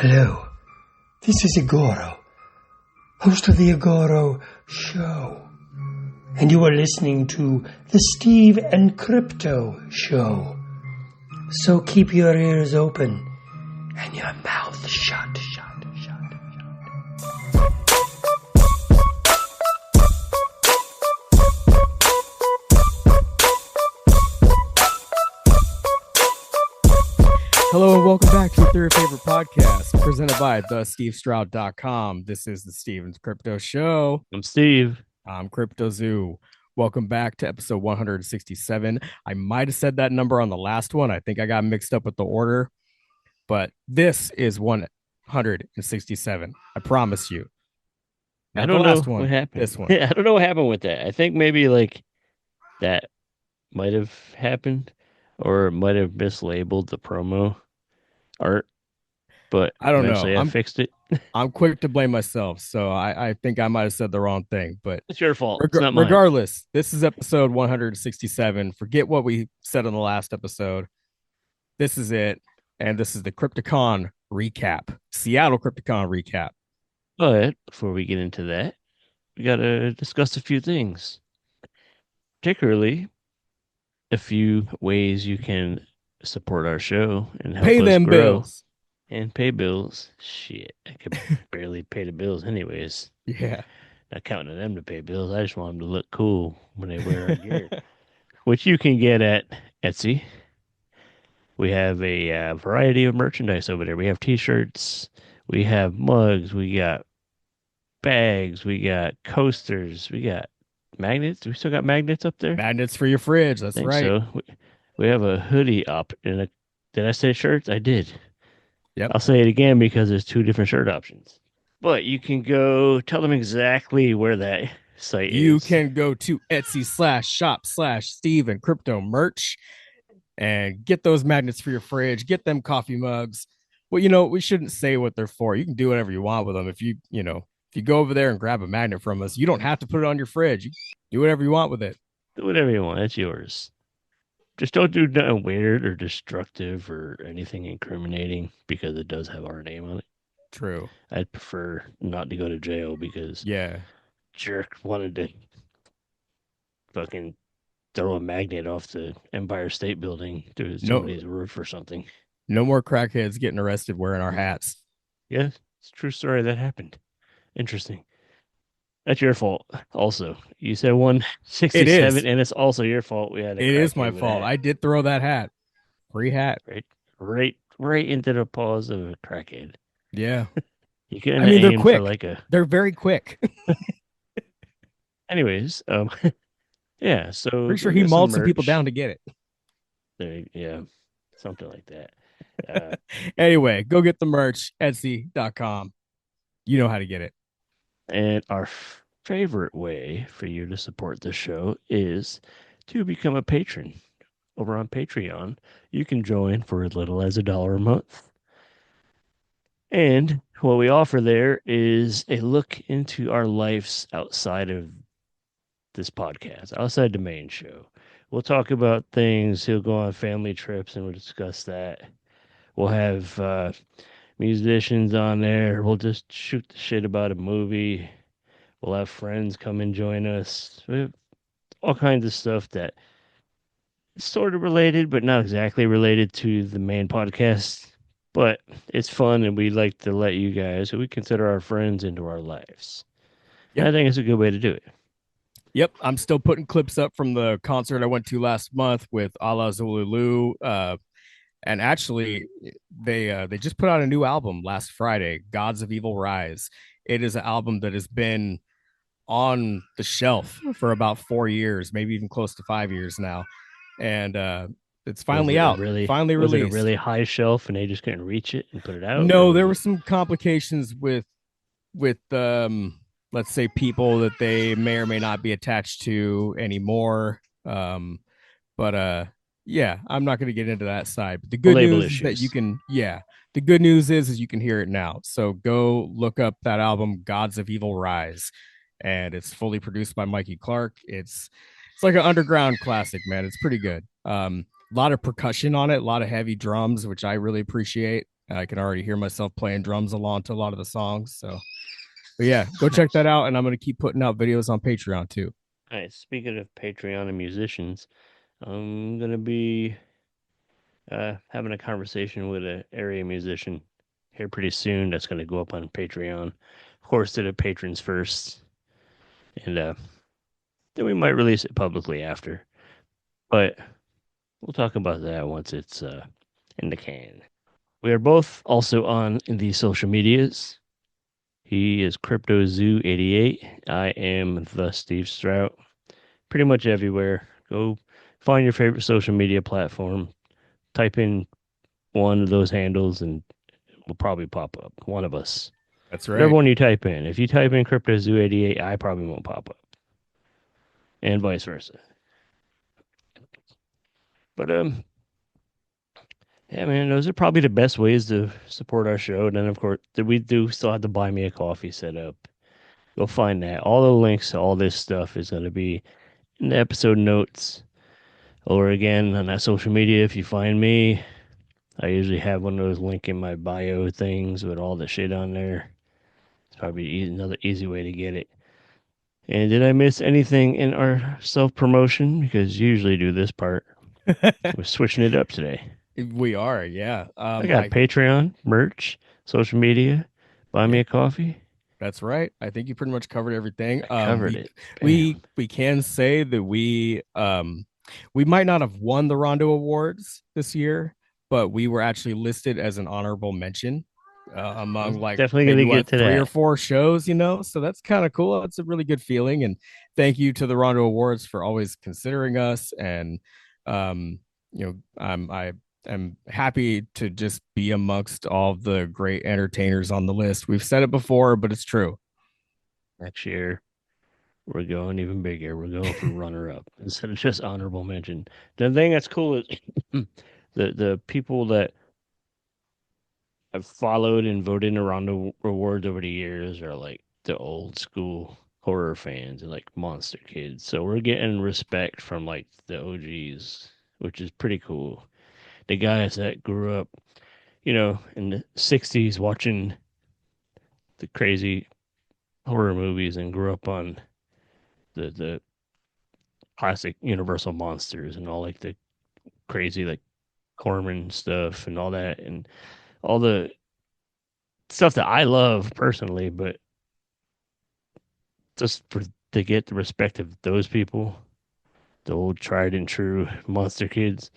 Hello, this is Igoro, host of the Igoro Show, and you are listening to the Steve and Crypto Show. So keep your ears open and your mouth shut. Hello and welcome back to your favorite podcast presented by thestevestroud.com. This is the Steven's Crypto Show. I'm Steve. I'm Crypto Zoo. Welcome back to episode 167. I might have said that number on the last one. I think I got mixed up with the order, but this is 167. I promise you. I don't know what happened. This one. I don't know what happened with that. I think maybe like that might have happened, or it might have mislabeled the promo art. But I don't know. I fixed it. I'm quick to blame myself, so I think I might have said the wrong thing. But it's your fault. It's not mine. Regardless, this is episode 167. Forget what we said on the last episode. This is it, and this is the Crypticon Recap, Seattle Crypticon Recap. But before we get into that, we got to discuss a few things, particularly a few ways you can support our show and help pay us them grow bills and pay bills. Shit, I could barely pay the bills anyways. Yeah, not counting on them to pay bills. I just want them to look cool when they wear our gear, which you can get at Etsy. We have a variety of merchandise over there. We have t-shirts, we have mugs, we got bags, we got coasters, we got magnets. We still got magnets up there. Magnets for your fridge. That's right. So we have a hoodie up and did I say shirts? I did. Yep. I'll say it again because there's two different shirt options. But you can go tell them exactly where that site is. You can go to Etsy/shop/Steve and Crypto merch and get those magnets for your fridge. Get them coffee mugs. Well, we shouldn't say what they're for. You can do whatever you want with them. If you go over there and grab a magnet from us, you don't have to put it on your fridge. You do whatever you want with it. Do whatever you want. It's yours. Just don't do nothing weird or destructive or anything incriminating because it does have our name on it. True. I'd prefer not to go to jail because jerk wanted to fucking throw a magnet off the Empire State Building to somebody's roof or something. No more crackheads getting arrested wearing our hats. Yeah, it's a true story that happened. Interesting. That's your fault. Also, you said 167, and it's also your fault. It is my fault. I did throw that hat. Free hat. Right into the paws of a crackhead. Yeah. You couldn't they're quick. They're very quick. Anyways, yeah. So pretty sure he mauled some people down to get it. Yeah, something like that. Anyway, go get the merch. Etsy.com. You know how to get it. And our favorite way for you to support the show is to become a patron over on Patreon. You can join for as little as $1 a month. And what we offer there is a look into our lives outside of this podcast, outside the main show. We'll talk about things. He'll go on family trips and we'll discuss that. We'll have musicians on there. We'll just shoot the shit about a movie. We'll have friends come and join us. We have all kinds of stuff that is sort of related, but not exactly related to the main podcast. But it's fun, and we like to let you guys, who we consider our friends, into our lives. Yeah, I think it's a good way to do it. Yep, I'm still putting clips up from the concert I went to last month with Ala Zululu. And actually, they just put out a new album last Friday, Gods of Evil Rise. It is an album that has been on the shelf for about 4 years, maybe even close to 5 years now. And it's finally out. Finally released. Was it a really high shelf and they just couldn't reach it and put it out? No, there were some complications with let's say people that they may or may not be attached to anymore. Yeah, I'm not going to get into that side. But the good news is that you can, the good news is you can hear it now. So go look up that album, Gods of Evil Rise, and it's fully produced by Mikey Clark. It's like an underground classic, man. It's pretty good. A lot of percussion on it, a lot of heavy drums, which I really appreciate. I can already hear myself playing drums along to a lot of the songs. So, but yeah, go check that out. And I'm going to keep putting out videos on Patreon too. All right, speaking of Patreon and musicians, I'm gonna be having a conversation with an area musician here pretty soon. That's gonna go up on Patreon. Of course, to the patrons first, and then we might release it publicly after. But we'll talk about that once it's in the can. We are both also on the social medias. He is CryptoZoo88. I am the Steve Strout. Pretty much everywhere. Go find your favorite social media platform. Type in one of those handles and it will probably pop up. One of us. That's Whatever right. one you type in. If you type in CryptoZoo88, I probably won't pop up. And vice versa. But yeah, man, those are probably the best ways to support our show. And then, of course, we do still have to buy me a coffee set up. Go find that. All the links to all this stuff is going to be in the episode notes. Or again, on that social media, if you find me, I usually have one of those link in my bio things with all the shit on there. It's probably another easy way to get it. And did I miss anything in our self promotion? Because you usually do this part. We're switching it up today. We are, yeah. I got Patreon, merch, social media, buy me a coffee. That's right. I think you pretty much covered everything. I covered it. We can say that we might not have won the Rondo Awards this year, but we were actually listed as an honorable mention among like definitely maybe gonna get to 3 that. or 4 shows, so that's kind of cool. It's a really good feeling, and thank you to the Rondo Awards for always considering us. And I'm happy to just be amongst all the great entertainers on the list. We've said it before, but it's true. Next year, we're going even bigger. We're going for runner up instead of just honorable mention. The thing that's cool is the people that I've followed and voted around the awards over the years are like the old school horror fans and like monster kids. So we're getting respect from like the OGs, which is pretty cool. The guys that grew up, in the 60s watching the crazy horror movies and grew up on the classic Universal monsters and all like the crazy like Corman stuff and all that and all the stuff that I love personally, but just to get the respect of those people, the old tried and true monster kids,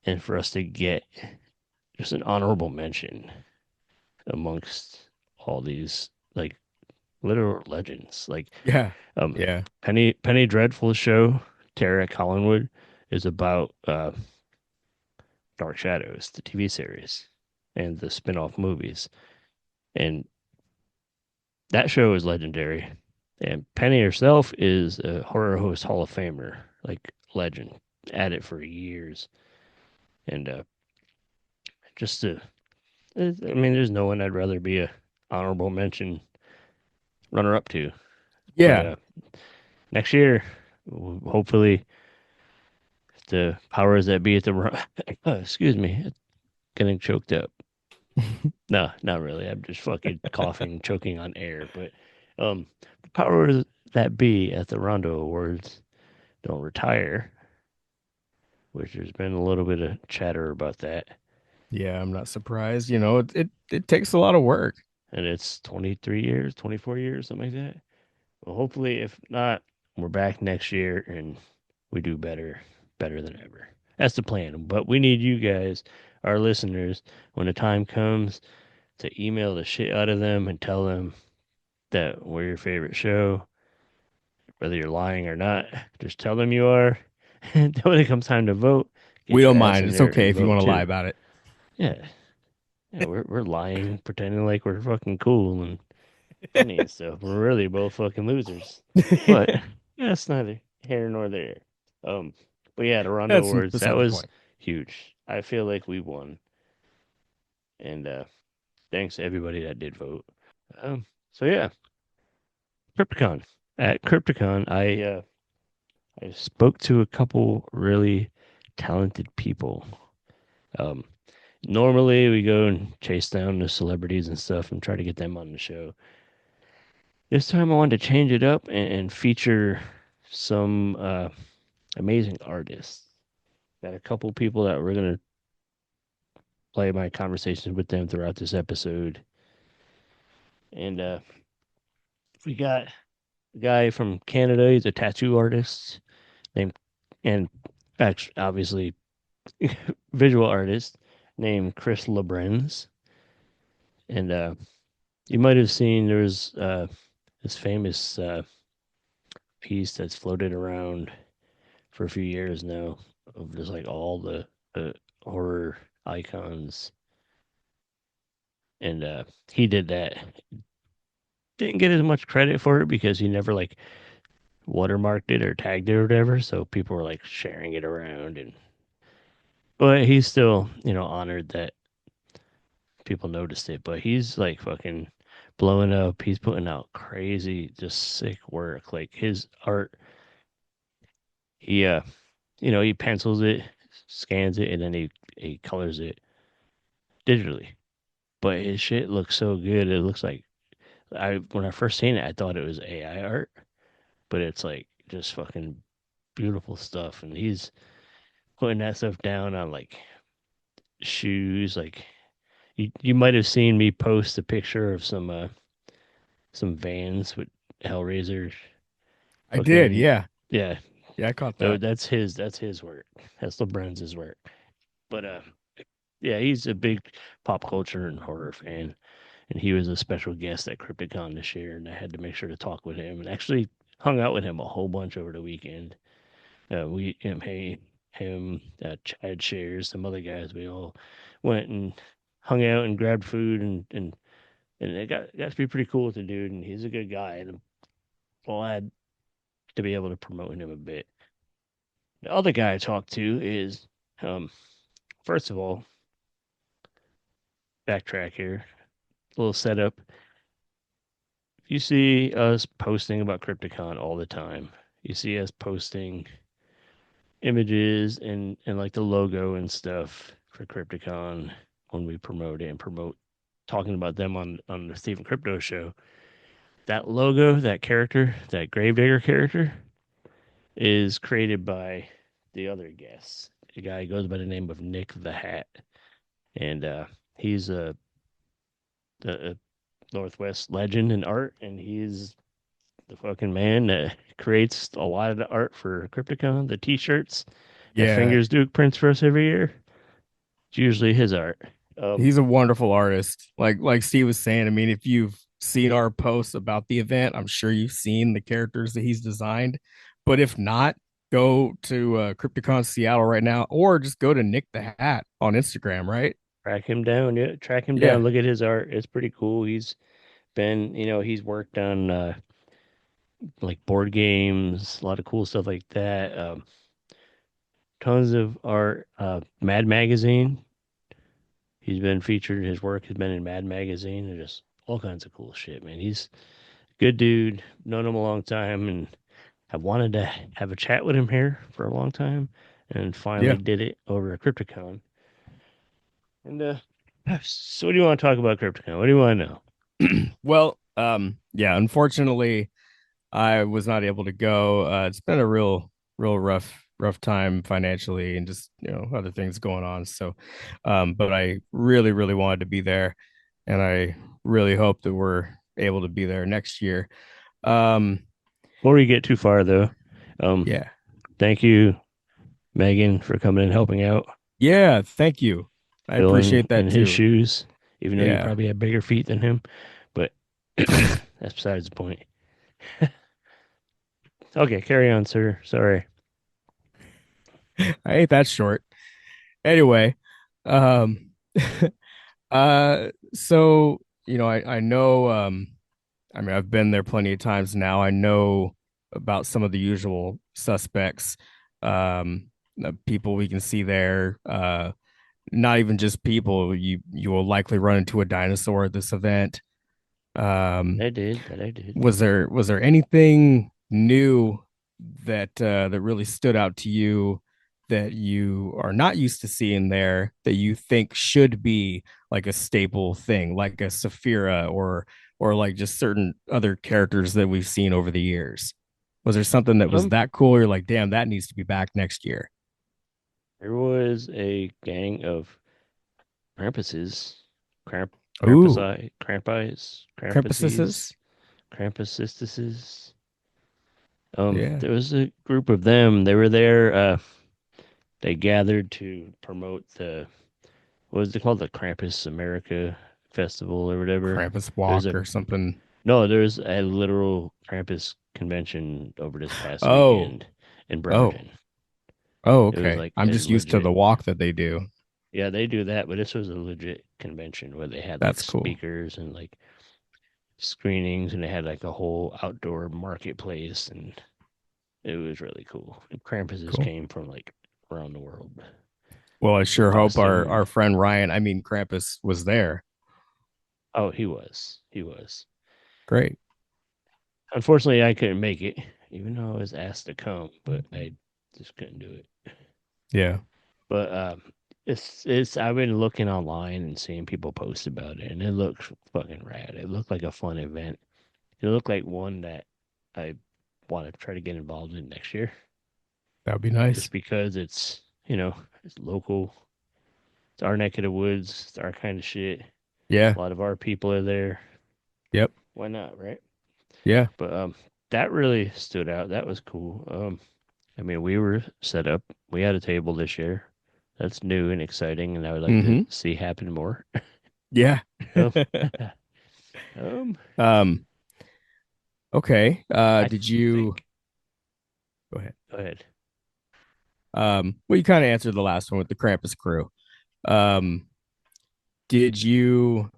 and for us to get just an honorable mention amongst all these like literal legends. Like Yeah. Penny Dreadful's show, Tara Collinwood, is about Dark Shadows, the TV series, and the spin-off movies. And that show is legendary. And Penny herself is a horror host Hall of Famer, like legend, at it for years. And just to, I mean, there's no one I'd rather be a honorable mention runner up to. Yeah. But next year, hopefully, the powers that be at the excuse me, getting choked up. No, not really. I'm just fucking coughing, choking on air. But the powers that be at the Rondo Awards don't retire, which there's been a little bit of chatter about that. Yeah, I'm not surprised. It takes a lot of work. And it's 23 years, 24 years, something like that. Well, hopefully, if not, we're back next year and we do better than ever. That's the plan. But we need you guys, our listeners, when the time comes, to email the shit out of them and tell them that we're your favorite show. Whether you're lying or not, just tell them you are. And then when it comes time to vote, We don't mind. It's okay if you want to lie about it. Yeah. Yeah, we're lying, pretending like we're fucking cool and funny and stuff. We're really both fucking losers. But that's neither here nor there. But yeah, the Rondo Awards, that was huge. I feel like we won. And thanks to everybody that did vote. So yeah. Crypticon. At Crypticon, I spoke to a couple really talented people. Normally, we go and chase down the celebrities and stuff and try to get them on the show. This time, I wanted to change it up and feature some amazing artists. Got a couple people that we're gonna play my conversations with them throughout this episode, and we got a guy from Canada. He's a tattoo artist named, and actually, obviously, visual artist named Chris Labrenz. And you might have seen there's this famous piece that's floated around for a few years now of just like all the horror icons. And he did that. Didn't get as much credit for it because he never like watermarked it or tagged it or whatever. So people were like sharing it around, and but he's still, honored that people noticed it. But he's like fucking blowing up. He's putting out crazy, just sick work. Like his art, he he pencils it, scans it, and then he colors it digitally. But his shit looks so good. It looks like I when I first seen it, I thought it was AI art, but it's like just fucking beautiful stuff. And he's putting that stuff down on like shoes. Like you might have seen me post a picture of some Vans with Hellraiser. I did, Fucking yeah. yeah. Yeah, I caught So that. that's his work. That's LeBron's work. But yeah, he's a big pop culture and horror fan, and he was a special guest at Crypticon this year, and I had to make sure to talk with him, and actually hung out with him a whole bunch over the weekend. Chad Shares, some other guys, we all went and hung out and grabbed food, and it got to be pretty cool with the dude, and he's a good guy, and I'm glad to be able to promote him a bit. The other guy I talked to is, first of all, backtrack here, a little setup. You see us posting about Crypticon all the time. You see us posting images and like the logo and stuff for Crypticon when we promote it and promote talking about them on the Stephen Crypto show. That logo, that character, that Gravedigger character, is created by the other guests. A guy goes by the name of Nick the Hat, and he's a Northwest legend in art, and he's the fucking man that creates a lot of the art for Crypticon, the T-shirts that Yeah, Fingers Duke prints for us every year. It's usually his art. Um, he's a wonderful artist. Like Steve was saying, I mean, if you've seen our posts about the event, I'm sure you've seen the characters that he's designed. But if not, go to Crypticon Seattle right now, or just go to Nick the Hat on Instagram, right? Track him down, yeah, track him down. Yeah. Look at his art; it's pretty cool. He's been, he's worked on like board games, a lot of cool stuff like that. Tons of art. Mad Magazine. He's been featured. His work has been in Mad Magazine and just all kinds of cool shit, man. He's a good dude. Known him a long time and have wanted to have a chat with him here for a long time, and finally Yeah. did it over at Crypticon. And so what do you want to talk about Crypticon? What do you want to know? Well, yeah, unfortunately, I was not able to go. It's been a real rough time financially and just, other things going on. So, but I really wanted to be there, and I really hope that we're able to be there next year. Um, Before we get too far, though, um, yeah. thank you, Megan, for coming and helping out, Yeah, thank you. I filling appreciate that in his too. shoes, even though you Yeah. probably have bigger feet than him. But that's besides the point. Okay, carry on, sir. Sorry. I ain't that short. Anyway, um so, I know, I mean, I've been there plenty of times now. I know about some of the usual suspects, the people we can see there. Not even just people. You will likely run into a dinosaur at this event. Um, I did. That I did. was there anything new that really stood out to you that you are not used to seeing there that you think should be like a staple thing, like a Saphira or like just certain other characters that we've seen over the years? Was there something that was Um, that cool? You're like, damn, that needs to be back next year. there was a gang of Krampuses, Kramp, Ooh, Krampusi, Krampies, Krampuses, Krampuses. Krampusistuses. Yeah, There was a group of them. They were there. They gathered to promote the what was it called, the Krampus America Festival or whatever. Krampus There's walk a or something. no, there's a literal Krampus convention over this past Oh, weekend in oh, Bremerton. oh, It was okay. like I'm a just used to legit, the walk that they do. yeah, they do that, but this was a legit convention where they had like That's cool. speakers and like screenings, and they had like a whole outdoor marketplace, and it was really cool. And Krampuses Cool. came from like around the world Well, I in sure hope costume. our friend Ryan, I mean Krampus, was there. Oh, he was. Great. Unfortunately, I couldn't make it, even though I was asked to come, but I just couldn't do it. Yeah. But it's I've been looking online and seeing people post about it, and it looks fucking rad. It looked like a fun event. It looked like one that I want to try to get involved in next year, That would be nice. just because it's local. It's our neck of the woods. It's our kind of shit. Yeah. A lot of our people are there. Yep. Why not, right? Yeah. But that really stood out. That was cool. I mean, we were set up. We had a table this year. That's new and exciting, and I would like to Mm-hmm. see happen more. Yeah. Um, um, um, okay. I Did you think. go ahead? Go ahead. Well, you kind of answered the last one with the Krampus crew. Um, did you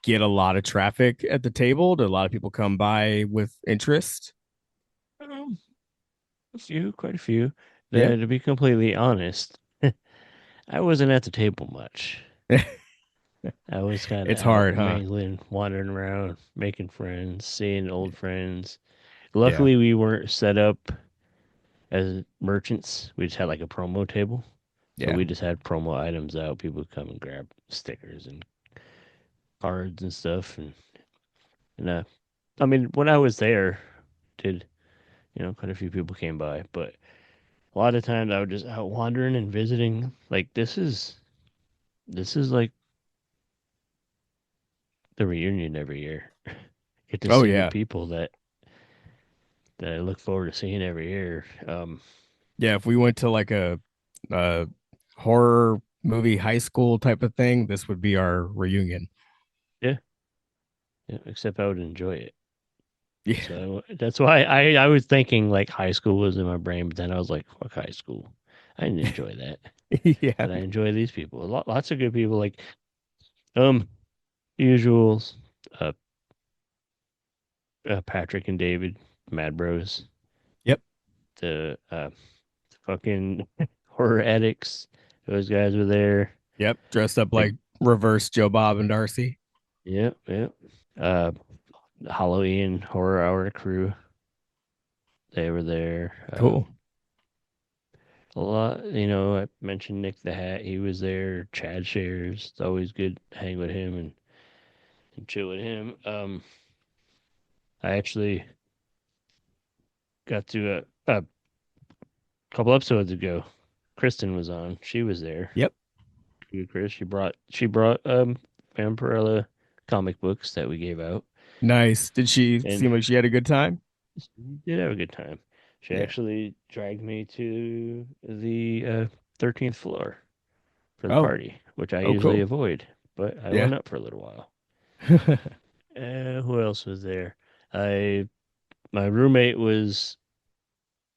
get a lot of traffic at the table? Did a lot of people come by with interest? Um, quite a few. Yeah. To be completely honest, I wasn't at the table much. I was kind of It's out hard, huh? mingling, wandering around, making friends, seeing old friends. Yeah. Luckily, we weren't set up as merchants. We just had like a promo table. So Yeah. we just had promo items out. People would come and grab stickers and cards and stuff. And I mean, when I was there, did quite a few people came by, but a lot of times I would just out wandering and visiting. Like this is like the reunion every year. Get to Oh see the yeah. people that I look forward to seeing every year. Yeah. If we went to like a horror movie high school type of thing, this would be our reunion. Yeah, yeah. Except I would enjoy it. Yeah. So that's why I was thinking like high school was in my brain, but then I was like, fuck high school. I didn't enjoy that, Yeah. but I enjoy these people. Lots of good people. Like um, usuals. Uh, Patrick and David, Mad Bros. Yep. The fucking horror addicts. Those guys were there. Yep. Dressed up Like, like reverse Joe Bob and Darcy. yep, yep. Uh, the Halloween Horror Hour crew. They were there. Cool. A lot, I mentioned Nick the Hat. He was there. Chad Shares. It's always good to hang with him and chill with him. I actually got to a couple episodes ago. Kristen was on. She was there. Yep. Good, Chris. She brought Vampirella comic books that we gave out, Nice. Did she and seem like she had a good time? we did have a good time. She Yeah. actually dragged me to the 13th floor for the Oh. party, which I Oh, usually cool. avoid, but I Yeah. went up for a little while. Who else was there? I My roommate was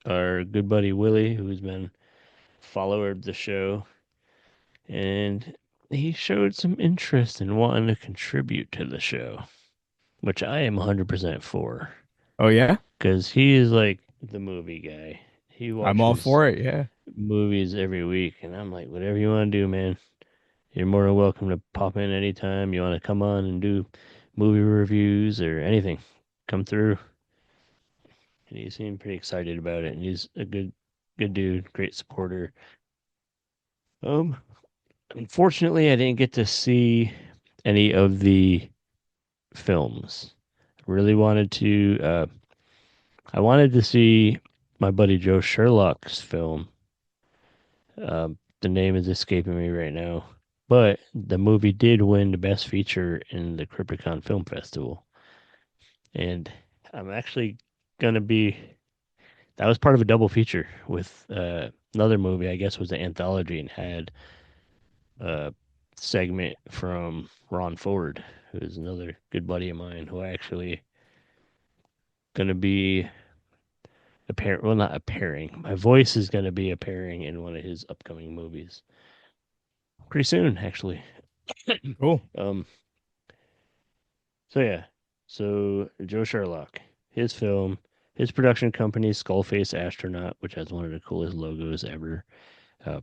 our good buddy Willie, who's been a follower of the show, and he showed some interest in wanting to contribute to the show, which I am 100% for, Oh yeah. because he is like the movie guy. He I'm all watches for it. Yeah. movies every week, and I'm like, whatever you want to do, man. You're more than welcome to pop in anytime. You want to come on and do movie reviews or anything, come through. And he seemed pretty excited about it, and he's a good good dude, great supporter. Um, Unfortunately, I didn't get to see any of the films. Really wanted to. I wanted to see my buddy Joe Sherlock's film. The name is escaping me right now, but the movie did win the best feature in the Crypticon Film Festival, and I'm actually gonna be. That was part of a double feature with another movie. I guess was an anthology and had a segment from Ron Ford, who is another good buddy of mine, who I actually gonna be appearing. Well, not appearing. My voice is gonna be appearing in one of his upcoming movies pretty soon, actually. Cool. Um. So yeah. So Joe Sherlock, his film, his production company, Skullface Astronaut, which has one of the coolest logos ever. Uh,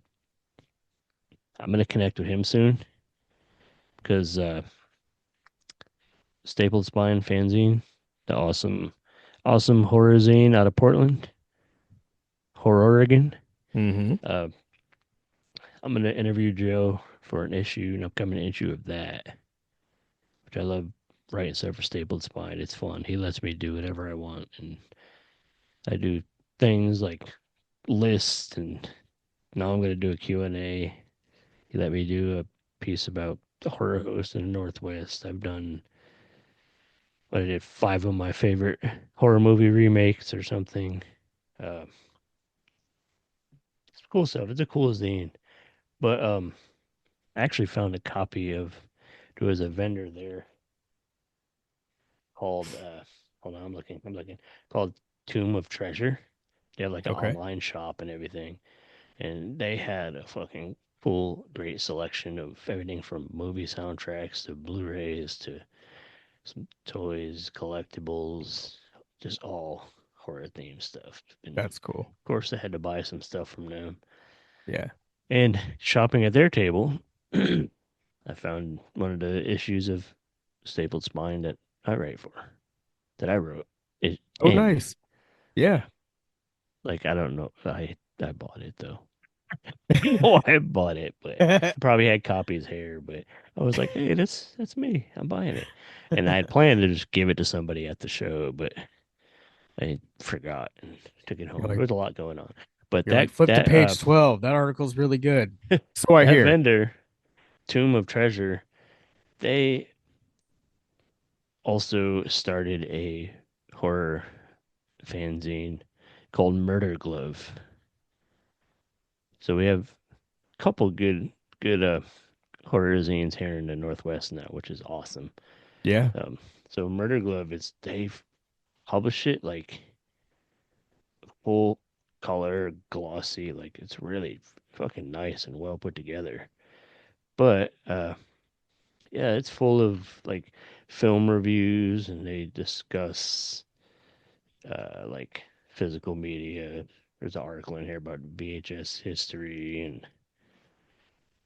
I'm gonna connect with him soon because Stapled Spine fanzine, the awesome horror zine out of Portland, Horror Oregon. Mm-hmm. Uh, I'm gonna interview Joe for an upcoming issue of that, which I love writing stuff for Stapled Spine. It's fun. He lets me do whatever I want, and I do things like lists, and now I'm gonna do a Q&A. He let me do a piece about the horror host in the Northwest. I've done I did 5 of my favorite horror movie remakes or something. Uh, it's cool stuff. It's a cool zine. But I actually found a copy of. There was a vendor there called. Hold on, I'm looking. Called Tomb of Treasure. They have like an Okay. online shop and everything, and they had a fucking full great selection of everything from movie soundtracks to Blu-rays to some toys, collectibles, just all horror themed stuff. And That's cool. of course, I had to buy some stuff from them. Yeah. And shopping at their table, I found one of the issues of Stapled Spine that I write for, that I wrote it Oh, in. nice. Yeah. Like, I don't know. I bought it though. Oh, I bought it, but I probably had copies here. But I was like, hey, that's me. I'm buying it. And I had planned to just give it to somebody at the show, but I forgot and took it home. You're There like, was a lot going on. But you're like, flip to page 12. That article's really good. So I that hear. vendor, Tomb of Treasure, they also started a horror fanzine called Murder Glove. So we have a couple good horror zines here in the Northwest now, which is awesome. Yeah. Um, so Murder Glove is they publish it like full color, glossy, like it's really fucking nice and well put together. But yeah, it's full of like film reviews, and they discuss like physical media. There's an article in here about VHS history and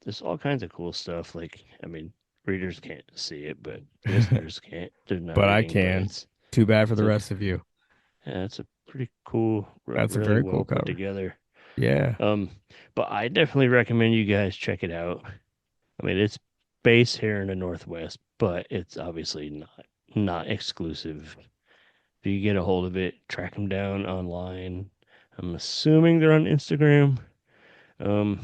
there's all kinds of cool stuff. Like, I mean, readers can't see it, but listeners can't. They're not But I reading, but can. Too bad for it's the a rest of you. yeah, it's a pretty cool, That's a really very well cool put cover. together. Yeah. Um, but I definitely recommend you guys check it out. I mean, it's based here in the Northwest, but it's obviously not exclusive. If you get a hold of it, track them down online. I'm assuming they're on Instagram. Um,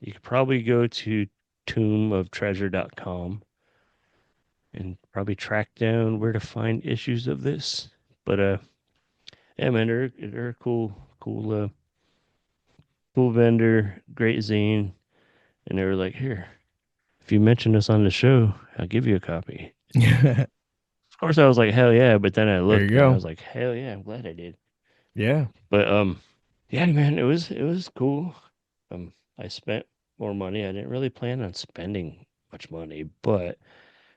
you could probably go to tombofTreasure.com and probably track down where to find issues of this. But yeah, man, they're a cool vendor, great zine, and they were like, here, if you mention us on the show, I'll give you a copy. There Of course, I was like, hell yeah, but then I you looked and I go. was like, hell yeah, I'm glad I did. Yeah. But yeah, man, it was cool. I spent more money. I didn't really plan on spending much money, but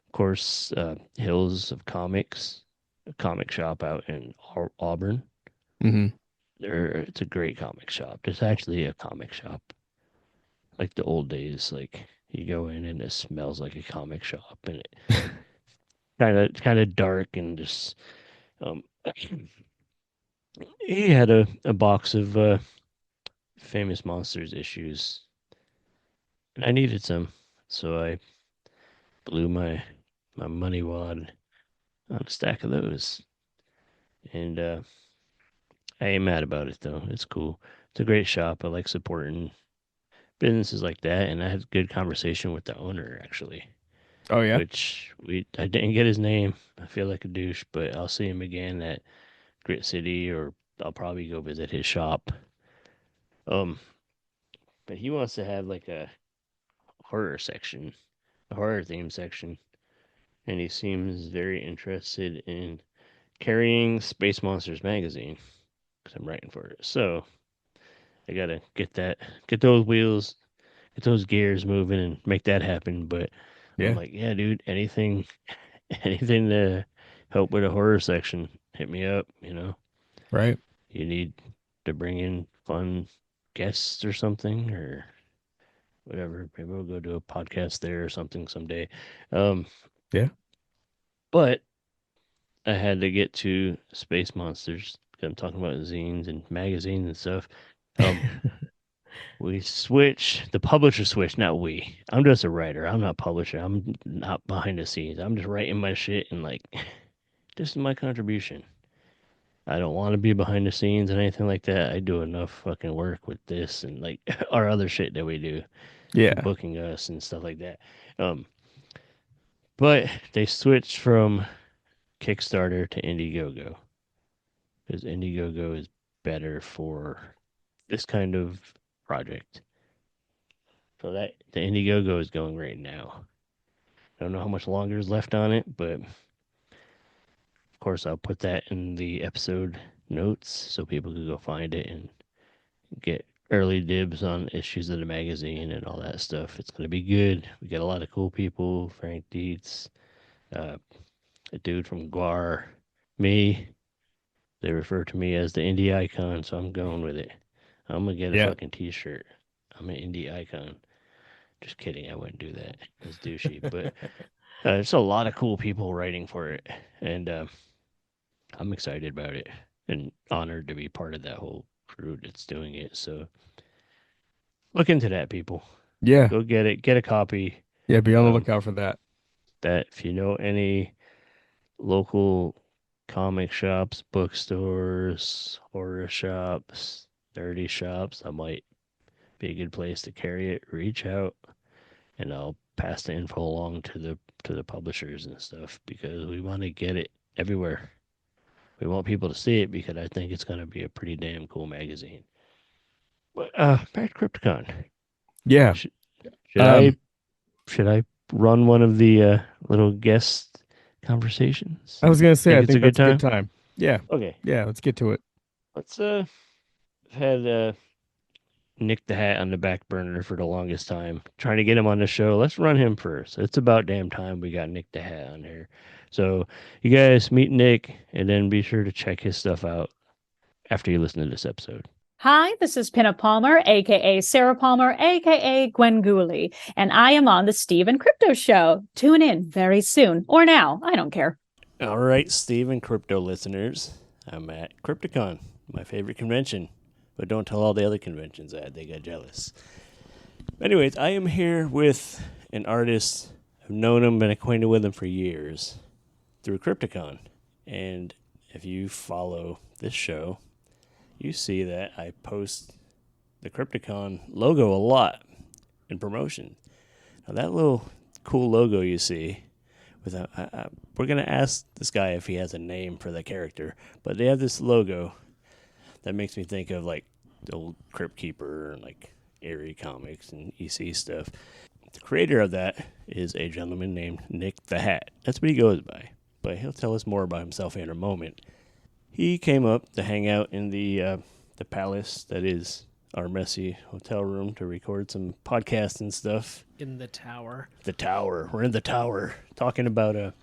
of course, Hills of Comics, a comic shop out in Auburn. Hmm. It's a great comic shop. It's actually a comic shop, like the old days. Like you go in and it smells like a comic shop, and it kind of dark and just um. He had a box of Famous Monsters issues, and I needed some, so I blew my money wad on a stack of those. And I ain't mad about it though. It's cool. It's a great shop. I like supporting businesses like that, and I had a good conversation with the owner actually. Oh yeah. Which I didn't get his name. I feel like a douche, but I'll see him again at Grit City, or I'll probably go visit his shop. But he wants to have like a horror section, a horror theme section, and he seems very interested in carrying Space Monsters magazine because I'm writing for it. So I gotta get those wheels, get those gears moving, and make that happen. But I'm Yeah. like, yeah, dude, anything, anything to help with a horror section, hit me up. Right. You need to bring in fun guests or something, or whatever. Maybe we'll go do a podcast there or something someday. Um, Yeah. but I had to get to Space Monsters. 'Cause I'm talking about zines and magazines and stuff. We switch, the publisher switch, not we. I'm just a writer. I'm not publisher. I'm not behind the scenes. I'm just writing my shit and like, this is my contribution. I don't want to be behind the scenes and anything like that. I do enough fucking work with this and like our other shit that we do, Yeah. booking us and stuff like that. But they switched from Kickstarter to Indiegogo because Indiegogo is better for this kind of project. So that the Indiegogo is going right now. I don't know how much longer is left on it, but of course I'll put that in the episode notes so people can go find it and get early dibs on issues of the magazine and all that stuff. It's going to be good. We get a lot of cool people. Frank Dietz, a dude from Guar, me. They refer to me as the indie icon, so I'm going with it. I'm going to get a Yeah. fucking t-shirt. I'm an indie icon. Just kidding. I wouldn't do that. That's douchey. But there's a lot of cool people writing for it. And I'm excited about it and honored to be part of that whole crew that's doing it. So look into that, people. Yeah. Go get it. Get a copy. Yeah. Be on the lookout for that. That if you know any local comic shops, bookstores, horror shops, dirty shops, that might be a good place to carry it. Reach out, and I'll pass the info along to the publishers and stuff because we want to get it everywhere. We want people to see it because I think it's going to be a pretty damn cool magazine. But back to Crypticon. Yeah. Should I run one of the little guest conversations? I was gonna say, I it's think that's a good time. Yeah. Okay. Yeah. Let's get to it. Let's had Nick the Hat on the back burner for the longest time, trying to get him on the show. Let's run him first. It's about damn time we got Nick the Hat on here. So you guys meet Nick, and then be sure to check his stuff out after you listen to this episode. Hi, this is Pinna Palmer, aka Sarah Palmer, aka Gwen Gooley, and I am on the Steve and Crypto Show. Tune in very soon, or now, I don't care. All right, Steve and Crypto listeners, I'm at Crypticon, my favorite convention. But don't tell all the other conventions that they got jealous. Anyways, I am here with an artist. I've known him, been acquainted with him for years through Crypticon. And if you follow this show, you see that I post the Crypticon logo a lot in promotion. Now that little cool logo you see, we're going to ask this guy if he has a name for the character, but they have this logo that makes me think of like the old Crypt Keeper and like Eerie Comics and EC stuff. The creator of that is a gentleman named Nick the Hat. That's what he goes by, but he'll tell us more about himself in a moment. He came up to hang out in the palace that is our messy hotel room to record some podcasts and stuff. In the tower. The tower. We're in the tower talking about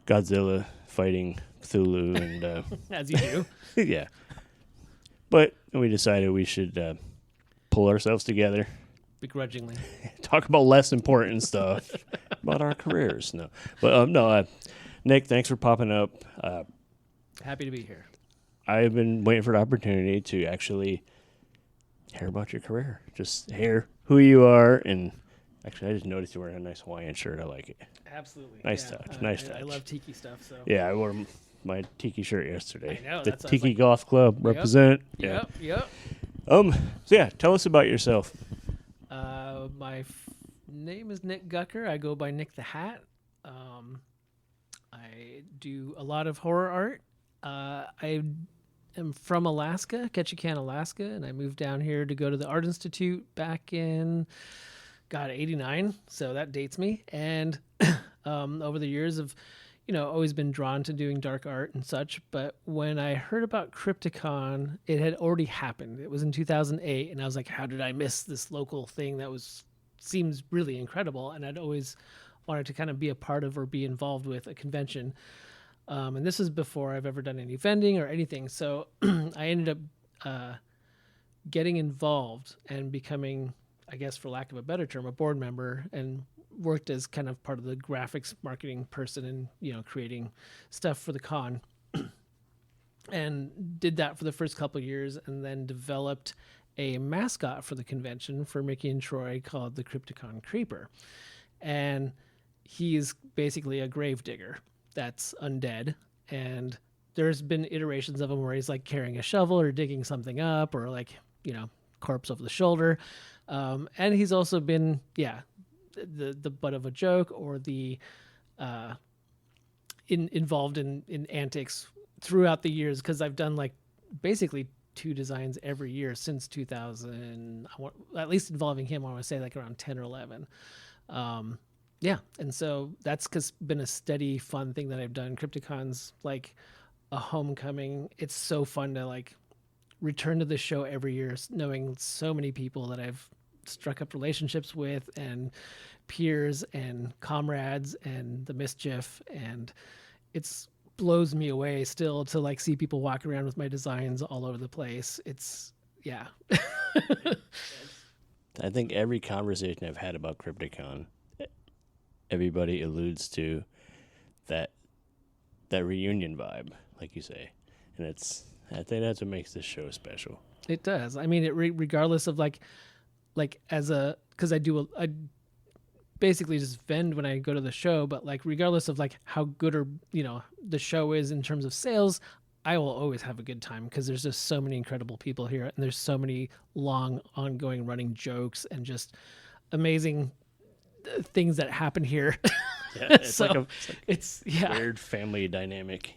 Godzilla fighting Cthulhu and As you do. yeah. But we decided we should pull ourselves together, Begrudgingly. talk about less important stuff, about our careers. No, but Nick, thanks for popping up. Happy to be here. I've been waiting for the opportunity to actually hear about your career. Just hear who you are. And actually, I just noticed you're wearing a nice Hawaiian shirt. I like it. Absolutely. Nice touch. Nice touch. I love tiki stuff. So Yeah, I wore my tiki shirt yesterday. I know, The that's what I was Tiki like- Goth Club represent. Yep. Yeah. So yeah, tell us about yourself. My name is Nick Gucker. I go by Nick the Hat. I do a lot of horror art. I am from Alaska, Ketchikan, Alaska, and I moved down here to go to the Art Institute back in, '89. So that dates me. And over the years of, always been drawn to doing dark art and such. But when I heard about Crypticon, it had already happened. It was in 2008, and I was like, how did I miss this local thing that seems really incredible? And I'd always wanted to kind of be a part of or be involved with a convention. And this is before I've ever done any vending or anything. So I ended up getting involved and becoming, I guess, for lack of a better term, a board member, and worked as kind of part of the graphics marketing person and, creating stuff for the con. And did that for the first couple of years, and then developed a mascot for the convention for Mickey and Troy called the Crypticon Creeper. And he's basically a grave digger that's undead. And there's been iterations of him where he's like carrying a shovel or digging something up, or like, corpse over the shoulder. And he's also been, the butt of a joke, or the involved in antics throughout the years, because I've done like basically 2 designs every year since 2000, at least involving him. I want to say like around 10 or 11. And so that's been a steady, fun thing that I've done. Crypticon's like a homecoming. It's so fun to like return to the show every year, knowing so many people that I've struck up relationships with, and peers and comrades, and the mischief. And it's blows me away still to like see people walk around with my designs all over the place. It's I think every conversation I've had about Crypticon, everybody alludes to that reunion vibe, like you say, and I think that's what makes this show special. It does. I mean, regardless of like because I basically just vend when I go to the show, but like regardless of like how good or the show is in terms of sales, I will always have a good time, because there's just so many incredible people here, and there's so many long ongoing running jokes and just amazing things that happen here. Yeah, it's So, it's weird family dynamic.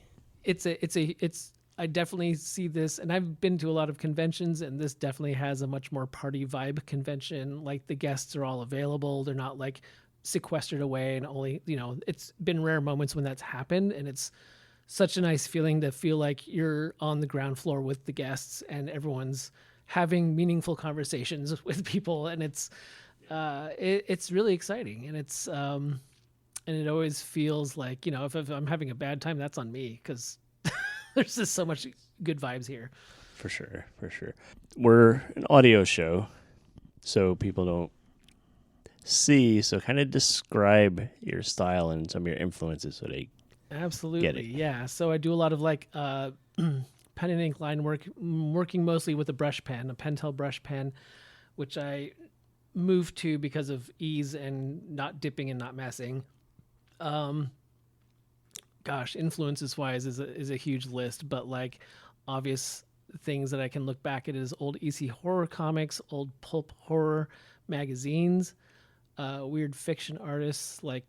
I definitely see this, and I've been to a lot of conventions, and this definitely has a much more party vibe convention. Like the guests are all available. They're not like sequestered away, and only, it's been rare moments when that's happened. And it's such a nice feeling to feel like you're on the ground floor with the guests, and everyone's having meaningful conversations with people. And it's really exciting. And it's, and it always feels like, if I'm having a bad time, that's on me, because there's just so much good vibes here. For sure. We're an audio show, so people don't see. So kind of describe your style and some of your influences so they Absolutely. get it. Yeah. So I do a lot of like pen and ink line work, working mostly with a brush pen, a Pentel brush pen, which I moved to because of ease and not dipping and not messing. Influences wise is a huge list, but like obvious things that I can look back at is old EC horror comics, old pulp horror magazines, weird fiction artists like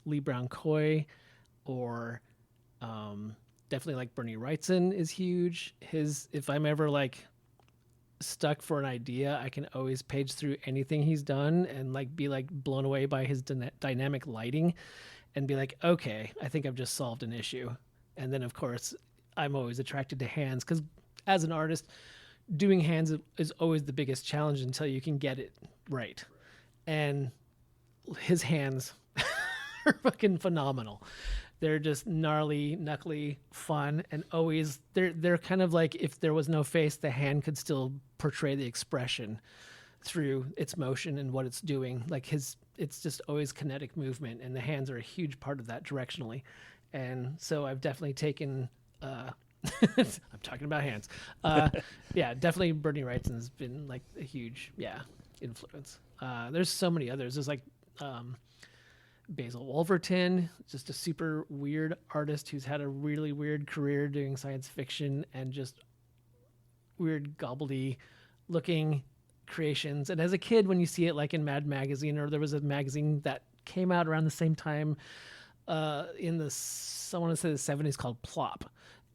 Lee Brown Coy, or definitely like Bernie Wrightson is huge. If I'm ever like stuck for an idea, I can always page through anything he's done and like be like blown away by his dynamic lighting, and be like, okay, I think I've just solved an issue. And then of course I'm always attracted to hands, because as an artist, doing hands is always the biggest challenge until you can get it right. And his hands are fucking phenomenal. They're just gnarly, knuckly, fun, and always they're kind of like, if there was no face, the hand could still portray the expression through its motion and what it's doing. Like it's just always kinetic movement, and the hands are a huge part of that directionally. And so I've definitely taken I'm talking about hands. Yeah, definitely Bernie Wrightson's been like a huge influence. There's so many others. There's like Basil Wolverton, just a super weird artist who's had a really weird career doing science fiction and just weird gobbledy looking creations. And as a kid, when you see it like in Mad Magazine, or there was a magazine that came out around the same time in the, I want to say the 70s, called Plop.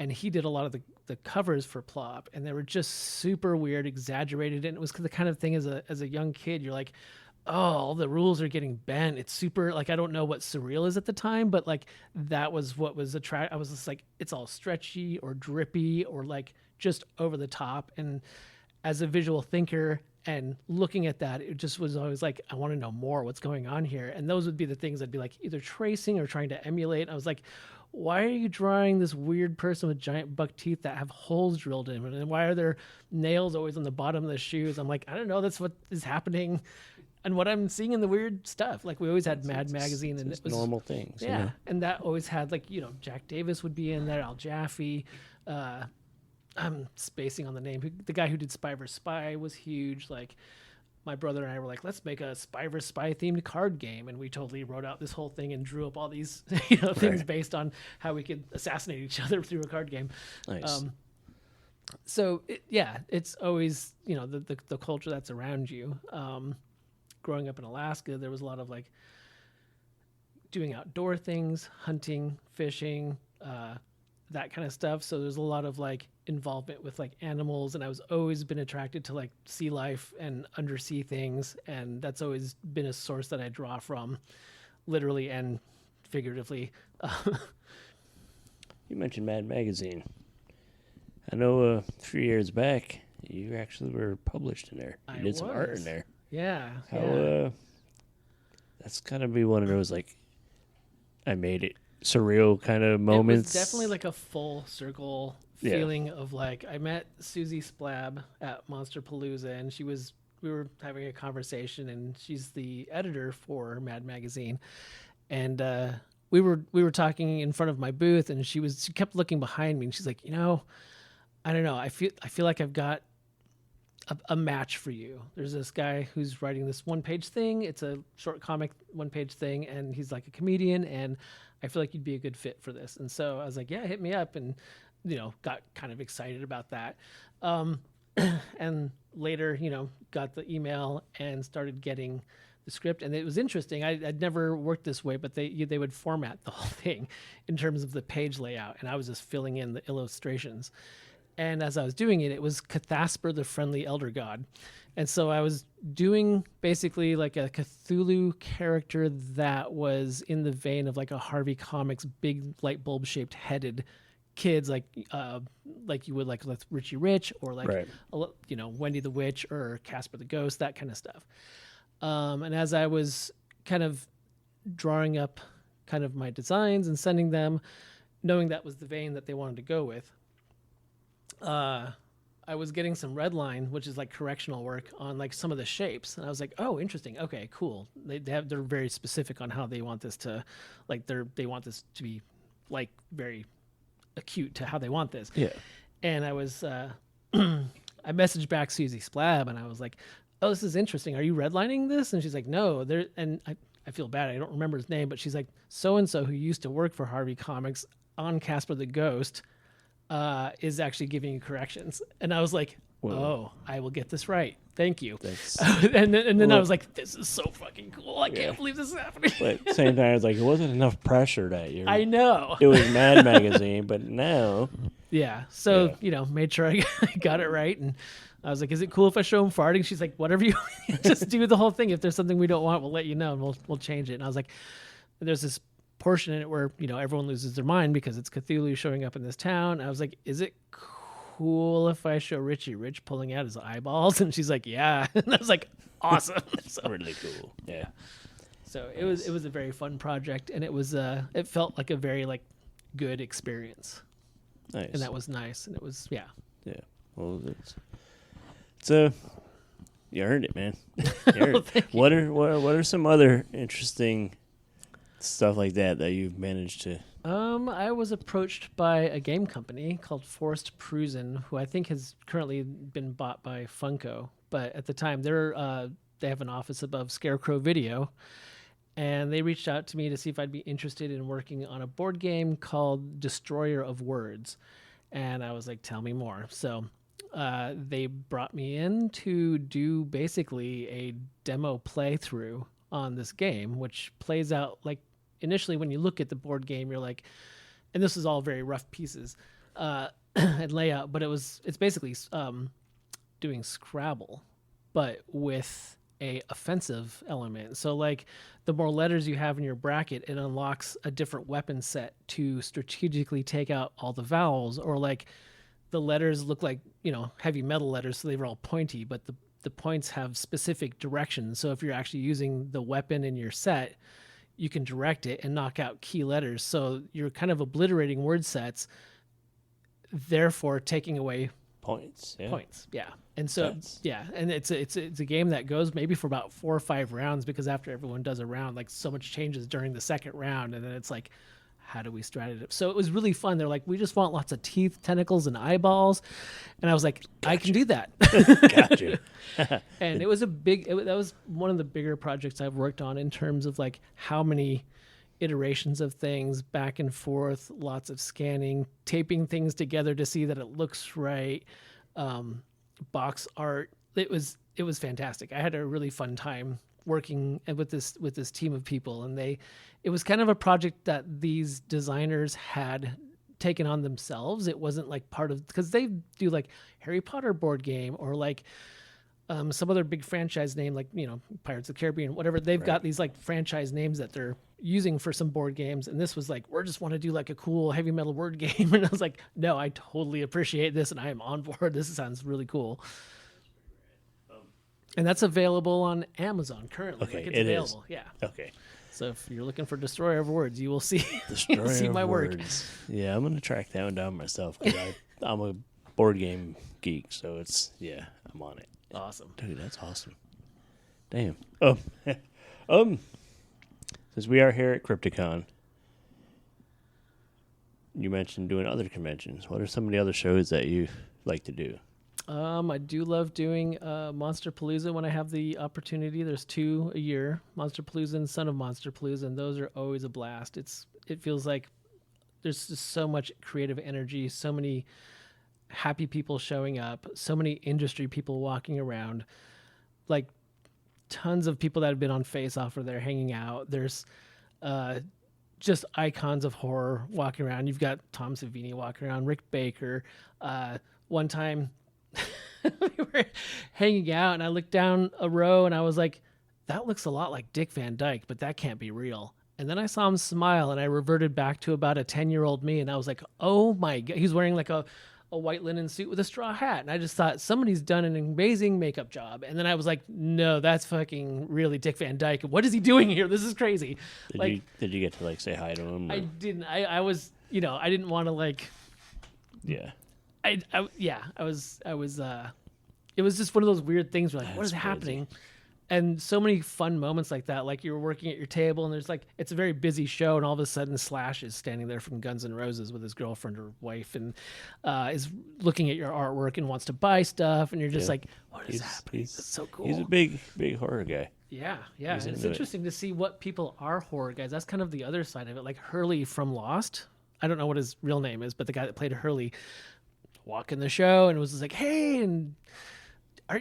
And he did a lot of the covers for Plop, and they were just super weird, exaggerated. And it was the kind of thing as a young kid, you're like, oh, all the rules are getting bent. It's super, like, I don't know what surreal is at the time, but like that was what was I was just like, it's all stretchy or drippy or like just over the top. And as a visual thinker and looking at that, it just was always like, I want to know more what's going on here. And those would be the things I'd be like either tracing or trying to emulate. I was like, why are you drawing this weird person with giant buck teeth that have holes drilled in them? And why are there nails always on the bottom of the shoes? I'm like, I don't know. That's what is happening. And what I'm seeing in the weird stuff. Like we always had Mad Magazine, and it was normal things. Yeah. You know? And that always had like, you know, Jack Davis would be in there, Al Jaffe. I'm spacing on the name. The guy who did Spy vs. Spy was huge. Like my brother and I were like, let's make a Spy vs. Spy themed card game. And we totally wrote out this whole thing and drew up all these things based on how we could assassinate each other through a card game. Nice. So it's always, you know, the culture that's around you. Growing up in Alaska, there was a lot of like doing outdoor things, hunting, fishing, that kind of stuff. So there's a lot of like involvement with like animals, and I was always been attracted to like sea life and undersea things, and that's always been a source that I draw from, literally and figuratively. You mentioned Mad Magazine. I know a few years back you actually were published in there. You did some art in there. Yeah. How that's gotta be one of those like I made it surreal kind of moments. It was definitely like a full circle feeling of like I met Susie Splab at Monsterpalooza, and we were having a conversation, and she's the editor for Mad Magazine, and we were talking in front of my booth, and she kept looking behind me, and she's like, you know, I don't know, I feel like I've got a match for you. There's this guy who's writing this one-page thing. It's a short comic one-page thing, and he's like a comedian, and I feel like you'd be a good fit for this. And so I was like, yeah, hit me up, and you know, got kind of excited about that. And later, you know, got the email and started getting the script, and it was interesting. I'd never worked this way, but they would format the whole thing in terms of the page layout, and I was just filling in the illustrations. And as I was doing it, it was Cathasper, the friendly elder god. And so I was doing basically like a Cthulhu character that was in the vein of like a Harvey Comics, big light bulb shaped headed kids, like you would like with Richie Rich, or like, you know, Wendy the Witch or Casper the Ghost, that kind of stuff. And as I was kind of drawing up kind of my designs and sending them, knowing that was the vein that they wanted to go with, I was getting some red line, which is like correctional work on like some of the shapes, and I was like, "Oh, interesting. Okay, cool." They're very specific on how they want this to, like they want this to be like very acute to how they want this. Yeah. And I was, I messaged back Susie Splab, and I was like, "Oh, this is interesting. Are you redlining this?" And she's like, "No." And I feel bad. I don't remember his name, but she's like, "So and so who used to work for Harvey Comics on Casper the Ghost." Is actually giving you corrections. And I was like, whoa. Oh, I will get this right. Thank you. and then I was like, this is so fucking cool. I can't believe this is happening. But at the same time, I was like, it wasn't enough pressure that year. I know. It was Mad Magazine, but now. Yeah. So, you know, made sure I got it right. And I was like, is it cool if I show him farting? She's like, whatever you just do the whole thing. If there's something we don't want, we'll let you know, and we'll change it. And I was like, there's this portion in it where, you know, everyone loses their mind because it's Cthulhu showing up in this town. I was like, is it cool if I show Richie Rich pulling out his eyeballs? And she's like, yeah. And I was like, awesome. So, really cool. Yeah. So it was a very fun project, and it was it felt like a very like good experience. Nice. And that was nice, and it was Yeah. Well, it's you earned it, man. You earned it. What are some other interesting stuff like that you've managed to? I was approached by a game company called Forced Prusen, who I think has currently been bought by Funko. But at the time, they have an office above Scarecrow Video, and they reached out to me to see if I'd be interested in working on a board game called Destroyer of Words. And I was like, tell me more. So they brought me in to do basically a demo playthrough on this game, which plays out like initially when you look at the board game, you're like, and this is all very rough pieces and layout, but it's basically doing Scrabble, but with a offensive element. So like the more letters you have in your bracket, it unlocks a different weapon set to strategically take out all the vowels, or like the letters look like, heavy metal letters, so they were all pointy, but the points have specific directions. So if you're actually using the weapon in your set, you can direct it and knock out key letters. So you're kind of obliterating word sets, therefore taking away points. Yeah. And so, and it's a game that goes maybe for about 4 or 5 rounds, because after everyone does a round, like so much changes during the second round. And then it's like, how do we strategize? So it was really fun. They're like, we just want lots of teeth, tentacles, and eyeballs. And I was like, I can do that. Gotcha. And it was that was one of the bigger projects I've worked on in terms of like how many iterations of things back and forth, lots of scanning, taping things together to see that it looks right. Box art. It was fantastic. I had a really fun time working with this team of people, and it was kind of a project that these designers had taken on themselves. It wasn't like part of, because they do like Harry Potter board game, or like some other big franchise name, like Pirates of the Caribbean, whatever. They've got these like franchise names that they're using for some board games, and this was like, we just want to do like a cool heavy metal word game. And I was like, no, I totally appreciate this, and I am on board. This sounds really cool. And that's available on Amazon currently. Okay, like it's available. Yeah. Okay. So if you're looking for Destroyer of Words, you will see Destroyer my of work. Words. Yeah, I'm gonna track that one down myself, because I'm a board game geek, so I'm on it. Awesome, dude. That's awesome. Damn. Since we are here at Crypticon, you mentioned doing other conventions. What are some of the other shows that you like to do? I do love doing Monsterpalooza when I have the opportunity. There's 2 a year, Monsterpalooza and Son of Monsterpalooza, and those are always a blast. It feels like there's just so much creative energy, so many happy people showing up, so many industry people walking around, like tons of people that have been on Face Off are there hanging out. There's just icons of horror walking around. You've got Tom Savini walking around, Rick Baker. One time we were hanging out, and I looked down a row, and I was like, that looks a lot like Dick Van Dyke, but that can't be real. And then I saw him smile, and I reverted back to about a 10-year-old me, and I was like, oh my God. He's wearing like a white linen suit with a straw hat. And I just thought, somebody's done an amazing makeup job. And then I was like, no, that's fucking really Dick Van Dyke. What is he doing here? This is crazy. Did you get to like say hi to him? Or? I didn't. I was, I didn't want to like. Yeah. I was. It was just one of those weird things where like, what is crazy. happening? And so many fun moments like that. Like, you're working at your table, and there's like, it's a very busy show, and all of a sudden Slash is standing there from Guns N' Roses with his girlfriend or wife, and is looking at your artwork and wants to buy stuff, and you're just like, what is happening? It's so cool. He's a big horror guy. Yeah. And it's interesting to see what people are horror guys. That's kind of the other side of it. Like Hurley from Lost. I don't know what his real name is, but the guy that played Hurley walked in the show and was just like, hey, and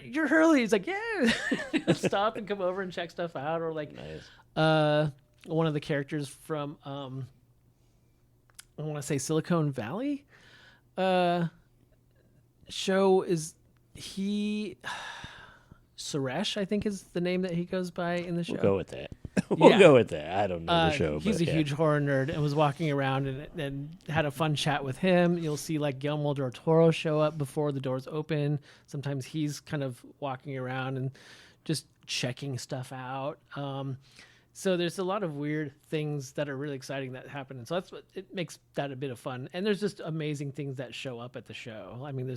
you're Hurley. He's like, yeah. Stop and come over and check stuff out. Or like one of the characters from I want to say Silicon Valley show is Suresh, I think is the name that he goes by in the show. We'll go with that. Go with that. I don't know the show. He's a huge horror nerd and was walking around and had a fun chat with him. You'll see like Guillermo del Toro show up before the doors open. Sometimes he's kind of walking around and just checking stuff out. So there's a lot of weird things that are really exciting that happen. And so that's what it makes that a bit of fun. And there's just amazing things that show up at the show. I mean,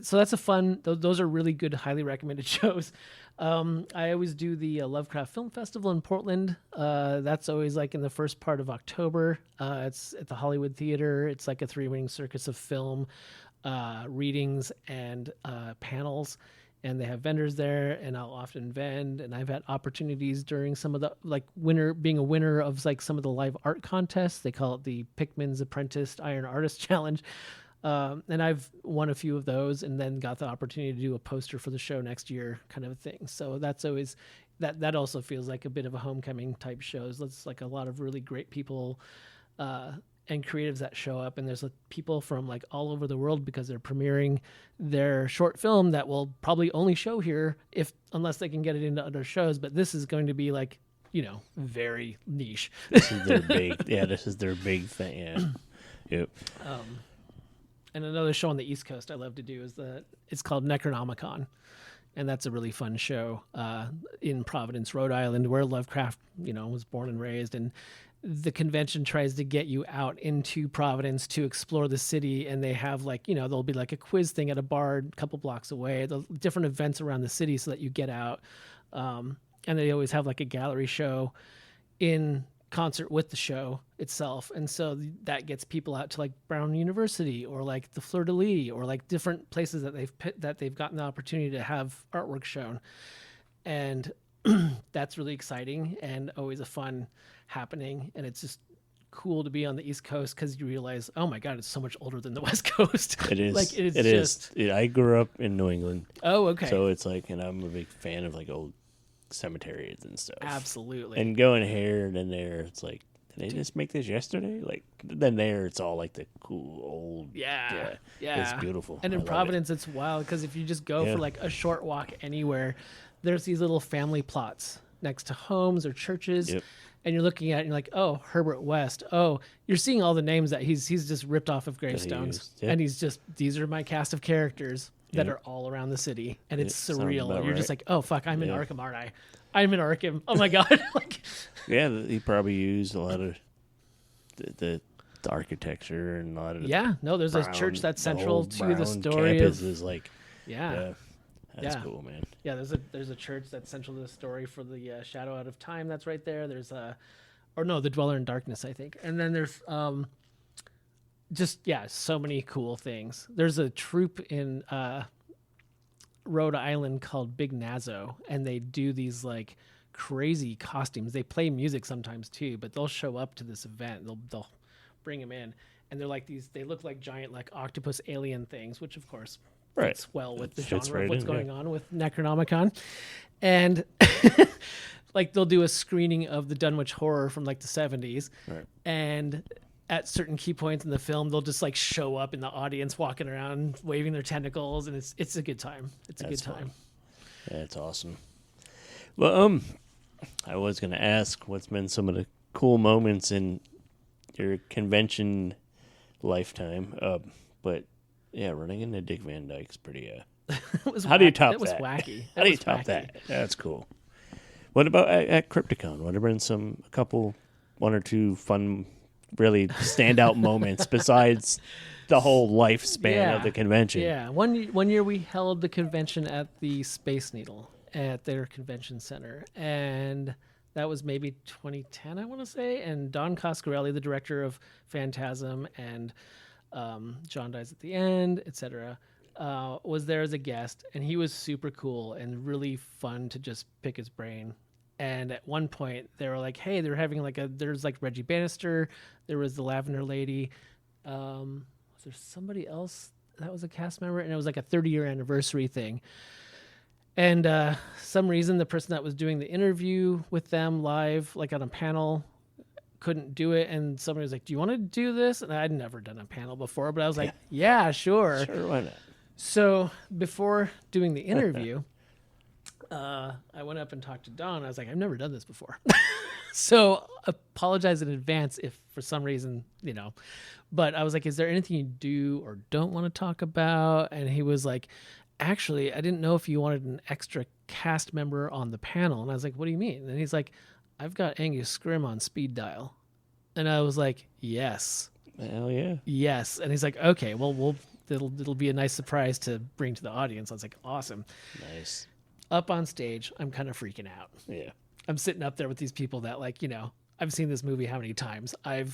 So that's a fun. Those are really good, highly recommended shows. I always do the Lovecraft Film Festival in Portland. That's always like in the first part of October. It's at the Hollywood Theater. It's like a 3-ring circus of film, readings, and panels. And they have vendors there, and I'll often vend. And I've had opportunities during some of the being a winner of like some of the live art contests. They call it the Pickman's Apprentice Iron Artist Challenge. And I've won a few of those, and then got the opportunity to do a poster for the show next year, kind of a thing. So that's always that also feels like a bit of a homecoming type shows. That's like a lot of really great people and creatives that show up, and there's people from like all over the world because they're premiering their short film that will probably only show here unless they can get it into other shows. But this is going to be like, very niche. This is their big, this is their big thing. Yeah. Yep. And another show on the East Coast I love to do it's called Necronomicon. And that's a really fun show in Providence, Rhode Island, where Lovecraft, was born and raised. And the convention tries to get you out into Providence to explore the city. And they have there'll be like a quiz thing at a bar a couple blocks away, the different events around the city so that you get out. And they always have like a gallery show in concert with the show itself. And so that gets people out to like Brown University or like the Fleur de Lis or like different places that they've gotten the opportunity to have artwork shown. And that's really exciting and always a fun happening. And it's just cool to be on the East Coast because you realize, oh my God, it's so much older than the West Coast. It is. Like it is. I grew up in New England. Oh, okay. So it's like, and I'm a big fan of like old cemeteries and stuff. Absolutely. And going here and then there, it's like, did they just make this yesterday? Like then there, it's all like the cool old. Yeah. It's beautiful. And in Providence, it's wild because if you just go for like a short walk anywhere, there's these little family plots next to homes or churches. Yep. And you're looking at it and you're like, oh, Herbert West. Oh, you're seeing all the names that he's just ripped off of gravestones. Yep. And these are my cast of characters that are all around the city. And it's surreal. And you're just like, oh, fuck, I'm in Arkham, aren't I? I'm in Arkham. Oh, my God. Yeah, he probably used a lot of the architecture and a lot of there's a church that's central to the story campus of... is like, that's cool, man. Yeah, there's a church that's central to the story for the Shadow Out of Time that's right there. There's the Dweller in Darkness, I think. And then there's so many cool things. There's a troupe in Rhode Island called Big Nazo, and they do these like crazy costumes. They play music sometimes too, but they'll show up to this event. They'll bring them in, and they're like they look like giant like octopus alien things, which of course fits well with the genre of what's going on with Necronomicon. And like they'll do a screening of the Dunwich Horror from like the 70s. Right. And at certain key points in the film, they'll just like show up in the audience walking around waving their tentacles, and it's a good time. It's a good time. Fun. Yeah, it's awesome. Well, I was going to ask what's been some of the cool moments in your convention lifetime, but yeah, running into Dick Van Dyke's pretty. How do you top that? It was wacky. How do you top that? That's cool. What about at Crypticon? What have been one or two fun, really standout moments besides the whole lifespan of the convention? Yeah, one year we held the convention at the Space Needle at their convention center, and that was maybe 2010, I want to say. And Don Coscarelli, the director of Phantasm and John Dies at the End, etc., was there as a guest, and he was super cool and really fun to just pick his brain. And at one point they were like, hey, they're having there's like Reggie Bannister, there was the Lavender Lady, was there somebody else that was a cast member, and it was like a 30-year anniversary thing. And some reason the person that was doing the interview with them live, like on a panel, couldn't do it, and somebody was like, do you want to do this? And I'd never done a panel before, but I was like, yeah, sure. Sure, why not? So before doing the interview, I went up and talked to Don. I was like, I've never done this before. So apologize in advance if for some reason, but I was like, is there anything you do or don't want to talk about? And he was like, actually, I didn't know if you wanted an extra cast member on the panel. And I was like, what do you mean? And he's like, I've got Angus Scrimm on speed dial. And I was like, yes. Hell yeah. Yes. And he's like, okay, well, it'll be a nice surprise to bring to the audience. I was like, awesome. Nice. Up on stage, I'm kind of freaking out. Yeah. I'm sitting up there with these people that, like, I've seen this movie how many times? I'm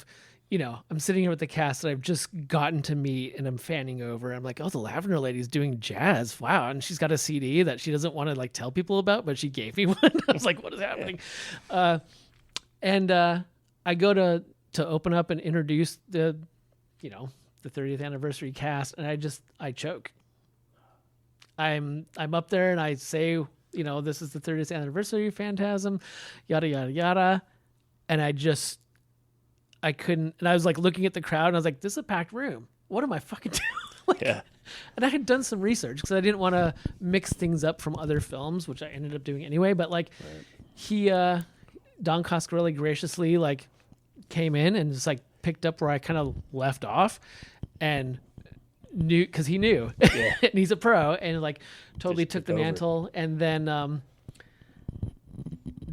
sitting here with the cast that I've just gotten to meet, and I'm fanning over. I'm like, oh, the Lavender Lady's doing jazz. Wow. And she's got a CD that she doesn't want to like tell people about, but she gave me one. I was like, what is happening? And I go to open up and introduce the 30th anniversary cast, and I choke. I'm up there and I say, this is the 30th anniversary Phantasm, yada, yada, yada. And I couldn't, and I was like looking at the crowd and I was like, this is a packed room. What am I fucking doing? Yeah. And I had done some research because I didn't want to mix things up from other films, which I ended up doing anyway. But like Don Coscarelli graciously like came in and just like picked up where I kind of left off and knew, because he knew. Yeah. And he's a pro, and like totally Just took took the over. mantle. And then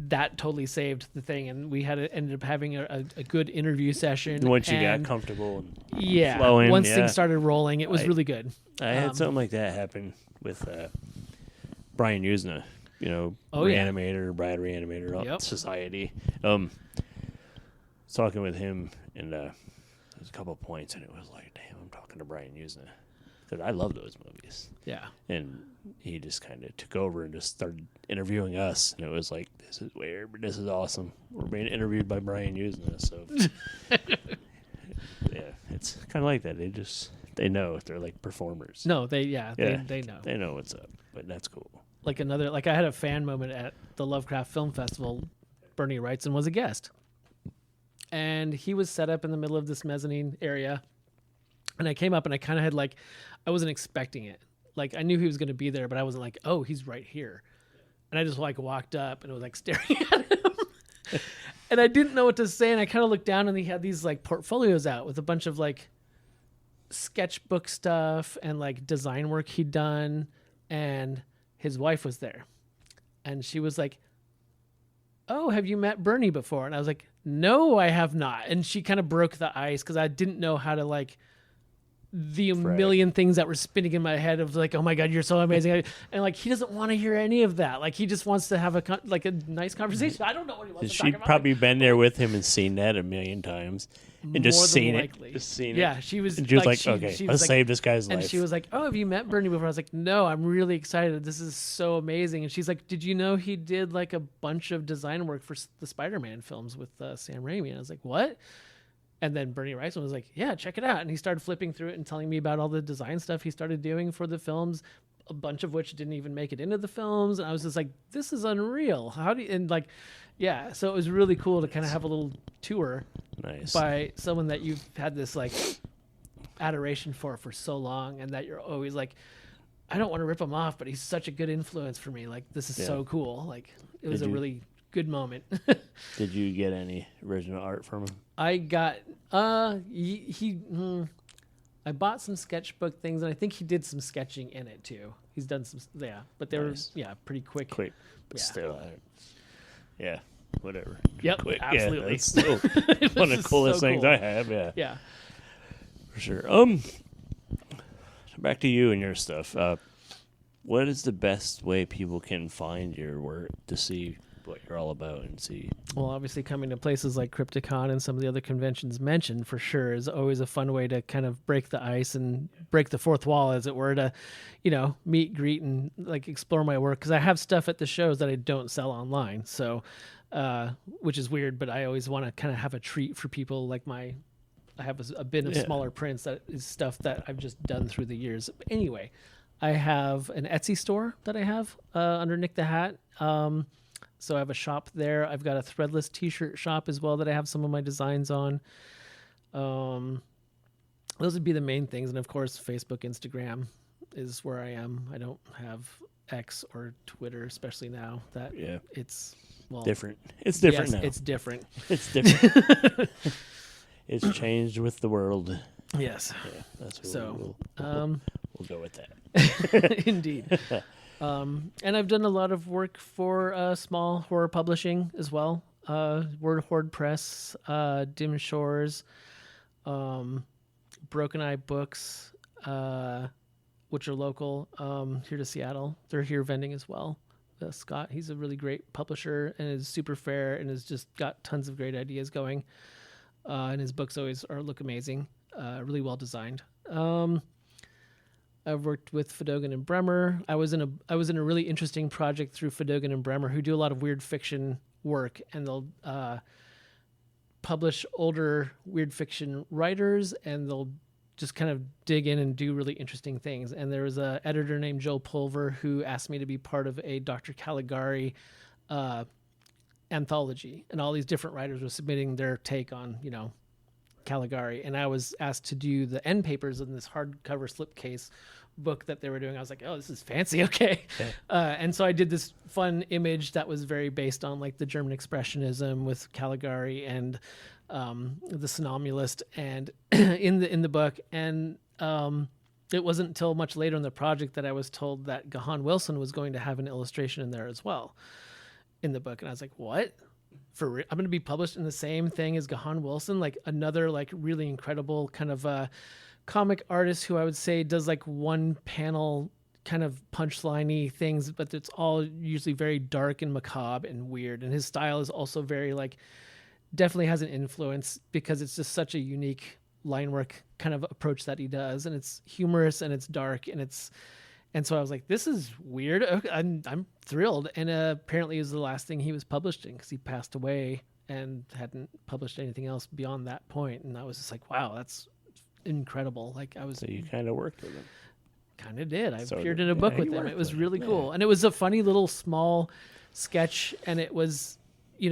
that totally saved the thing, and we ended up having a good interview session. Once you got and comfortable and yeah, flowing, once yeah. things started rolling, it was really good. I had something like that happen with Brian Usna, Reanimator, Brad Reanimator, Yep. Society. Talking with him, and there's a couple of points, and it was like, damn, I'm talking to Brian Usna. Because I love those movies. Yeah. And he just kind of took over and just started interviewing us. And it was like, this is weird, but this is awesome. We're being interviewed by Brian Usna. So, yeah, it's kind of like that. They know. They're like performers. No, they know. They know what's up, but that's cool. Like I had a fan moment at the Lovecraft Film Festival. Bernie Wrightson was a guest. And he was set up in the middle of this mezzanine area. And I came up and I kind of had I wasn't expecting it. Like I knew he was going to be there, but I wasn't like, oh, he's right here. And I just walked up and it was like staring at him. And I didn't know what to say. And I kind of looked down and he had these portfolios out with a bunch of sketchbook stuff and design work he'd done. And his wife was there. And she was like, oh, have you met Bernie before? And I was like, no, I have not. And she kind of broke the ice because I didn't know how to the million things that were spinning in my head of oh my God, you're so amazing. And he doesn't want to hear any of that. He just wants to have a nice conversation. I don't know what he wants to talk She'd about. probably been there with him and seen that a million times. And just seen it. Just seen it. Yeah, she was. And she was okay, let's save this guy's life. And she was like, oh, have you met Bernie before? I was like, no, I'm really excited. This is so amazing. And she's like, did you know he did a bunch of design work for the Spider-Man films with Sam Raimi? And I was like, what? And then Bernie Wrightson was like, yeah, check it out. And he started flipping through it and telling me about all the design stuff he started doing for the films, a bunch of which didn't even make it into the films. And I was just like, this is unreal. How do you, and yeah, so it was really cool to kind of have a little tour by someone that you've had this adoration for so long, and that you're always I don't want to rip him off, but he's such a good influence for me. This is so cool. It was a really good moment. Did you get any original art from him? I got I bought some sketchbook things, and I think he did some sketching in it too. He's done some, but they were pretty quick. But still, whatever. Yep, quick. absolutely. Yeah, that's still one of the coolest things I have. Yeah, for sure. Back to you and your stuff. What is the best way people can find your work to see what you're all about and see? Well, obviously coming to places like Crypticon and some of the other conventions mentioned for sure is always a fun way to kind of break the ice and break the fourth wall, as it were, to, meet, greet, and explore my work. Because I have stuff at the shows that I don't sell online. So, which is weird, but I always want to kind of have a treat for people. I have a bin of smaller prints that is stuff that I've just done through the years. But anyway, I have an Etsy store that I have under Nick the Hat. So I have a shop there. I've got a threadless t-shirt shop as well that I have some of my designs on. Those would be the main things. And of course, Facebook, Instagram is where I am. I don't have X or Twitter, especially now that it's different. It's different now. It's different. It's different. It's changed with the world. Yes. Yeah, that's what so. We'll go with that. Indeed. And I've done a lot of work for small horror publishing as well. Word Horde Press, Dim Shores, Broken Eye Books, which are local here to Seattle. They're here vending as well. Scott, he's a really great publisher and is super fair and has just got tons of great ideas going. And his books always look amazing, really well designed. I've worked with Fedogan and Bremer. I was in a really interesting project through Fedogan and Bremer, who do a lot of weird fiction work, and they'll publish older weird fiction writers, and they'll just kind of dig in and do really interesting things. And there was an editor named Joe Pulver who asked me to be part of a Dr. Caligari anthology, and all these different writers were submitting their take on, Caligari, and I was asked to do the end papers in this hardcover slipcase book that they were doing. I was like, oh, this is fancy. Okay. And so I did this fun image that was very based on like the German Expressionism with Caligari and the Somnambulist and in the book. And it wasn't until much later in the project that I was told that Gahan Wilson was going to have an illustration in there as well in the book. And I was like, what? I'm going to be published in the same thing as Gahan Wilson, like another like really incredible kind of comic artist who I would say does like one panel kind of punchline-y things, but it's all usually very dark and macabre and weird. And his style is also very like, definitely has an influence because it's just such a unique line work kind of approach that he does. And it's humorous and it's dark and so I was like, this is weird. Okay, I'm thrilled. And apparently it was the last thing he was published in because he passed away and hadn't published anything else beyond that point. And I was just like, wow, that's incredible. Like So you kind of worked with him. Kind of did. I appeared in a book with him. It was really cool. And it was a funny little small sketch. And it was, I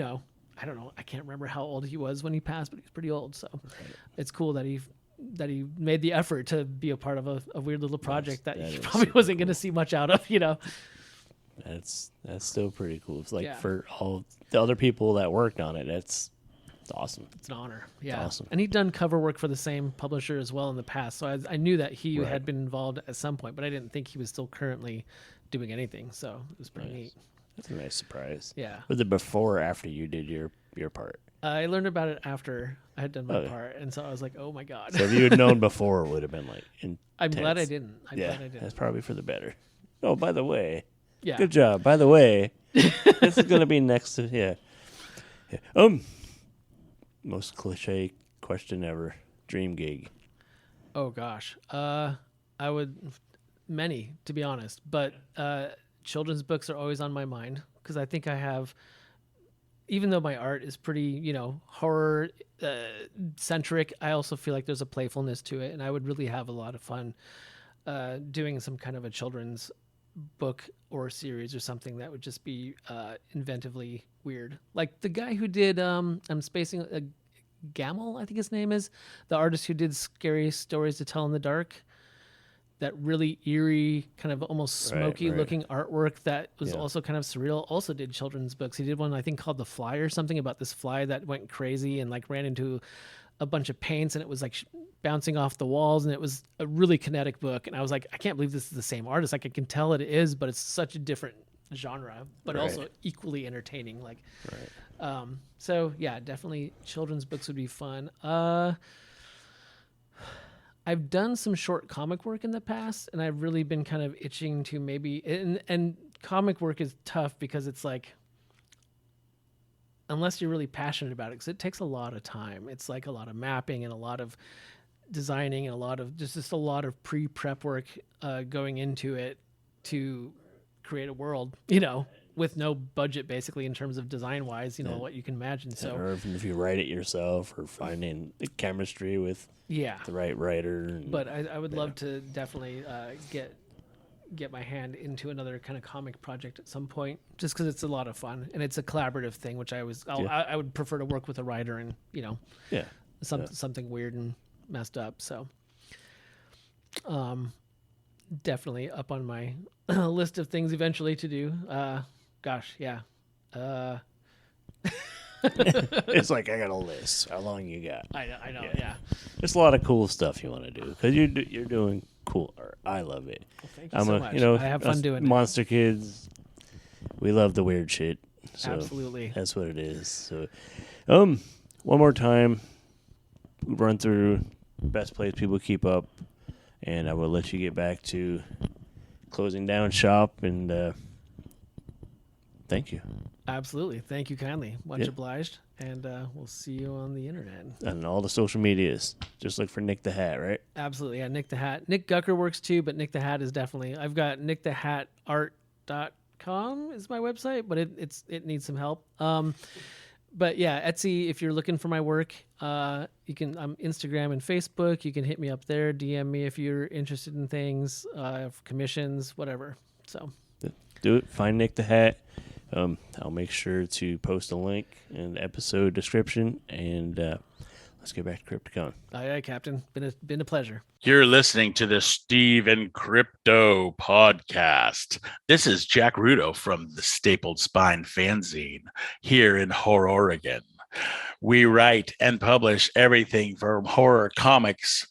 don't know. I can't remember how old he was when he passed, but he was pretty old. So it's cool that he made the effort to be a part of a weird little project that he probably wasn't going to see much out of, That's still pretty cool. It's like for all the other people that worked on it, it's awesome. It's an honor. Yeah. It's awesome. And he'd done cover work for the same publisher as well in the past. So I knew that he had been involved at some point, but I didn't think he was still currently doing anything. So it was pretty neat. That's a nice surprise. Yeah. Was it before or after you did your part? I learned about it after I had done my part, and so I was like, "Oh my god!" So if you had known before, it would have been like intense. I'm glad I didn't. That's probably for the better. Oh, by the way, yeah, good job. By the way, this is gonna be next to yeah. Most cliche question ever: dream gig. Oh gosh, I would many to be honest, but children's books are always on my mind because I think I have. Even though my art is pretty, horror centric, I also feel like there's a playfulness to it, and I would really have a lot of fun doing some kind of a children's book or series or something that would just be inventively weird. Like the guy who did, I'm spacing, Gamel, I think his name is, the artist who did Scary Stories to Tell in the Dark. That really eerie, kind of almost smoky looking artwork that was also kind of surreal. Also did children's books. He did one, I think, called The Fly or something about this fly that went crazy and like ran into a bunch of paints and it was like bouncing off the walls. And it was a really kinetic book. And I was like, I can't believe this is the same artist. Like I can tell it is, but it's such a different genre, but also equally entertaining. Like, so yeah, definitely children's books would be fun. I've done some short comic work in the past, and I've really been kind of itching to maybe, and comic work is tough because it's like, unless you're really passionate about it, because it takes a lot of time. It's like a lot of mapping and a lot of designing and a lot of just a lot of pre-prep work going into it to create a world, with no budget basically in terms of design wise, what you can imagine. So, or if you write it yourself or finding the chemistry with the right writer. But I would love to definitely get my hand into another kind of comic project at some point, just because it's a lot of fun and it's a collaborative thing, which I would prefer to work with a writer and something weird and messed up. So definitely up on my list of things eventually to do. It's like I got a list. How long you got? I know. Yeah. There's a lot of cool stuff you want to do because you're doing cool art. I love it. Well, thank you so much. I have fun doing it. Monster kids, we love the weird shit. So absolutely. That's what it is. So, one more time, run through best place people keep up and I will let you get back to closing down shop. And thank you. Absolutely. Thank you kindly. Much Yeah. obliged. And we'll see you on the internet. And all the social medias. Just look for Nick the Hat, right? Absolutely. Yeah, Nick the Hat. Nick Gucker works too, but Nick the Hat is definitely. I've got nickthehatart.com is my website, but it needs some help. But yeah, Etsy, if you're looking for my work, you can, I'm Instagram and Facebook. You can hit me up there, DM me if you're interested in things, commissions, whatever. So do it. Find Nick the Hat. I'll make sure to post a link in the episode description, and let's get back to Crypticon. Aye, Captain. Been a pleasure. You're listening to the Steve and Crypto podcast. This is Jack Rudo from the Stapled Spine fanzine here in Horror, Oregon. We write and publish everything from horror comics,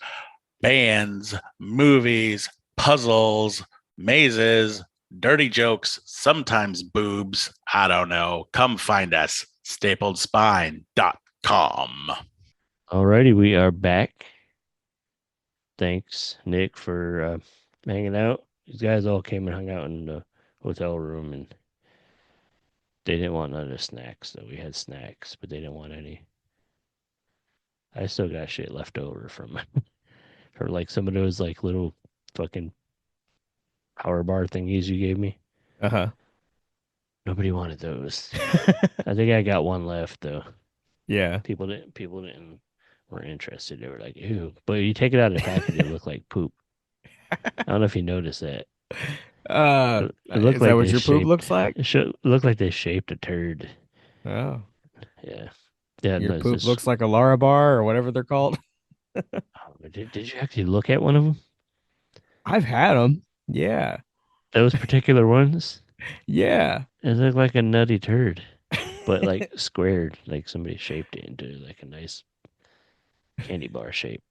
bands, movies, puzzles, mazes, dirty jokes, sometimes boobs. I don't know. Come find us. stapledspine.com. Alrighty, we are back. Thanks, Nick, for hanging out. These guys all came and hung out in the hotel room, and they didn't want none of the snacks. So we had snacks, but they didn't want any. I still got shit left over from like some of those like little fucking power bar thingies you gave me. Nobody wanted those. I think I got one left though. Yeah. People weren't interested. They were like, ew. But you take it out of the package, it looked like poop. I don't know if you noticed that. It looked is like that what they your poop looks like? It looked like they shaped a turd. Oh. Yeah. Yeah. Your no, poop looks like a Lara bar or whatever they're called. Did you actually look at one of them? I've had them. Yeah. Those particular ones? Yeah. It looked like a nutty turd, but like squared, like somebody shaped it into like a nice candy bar shape.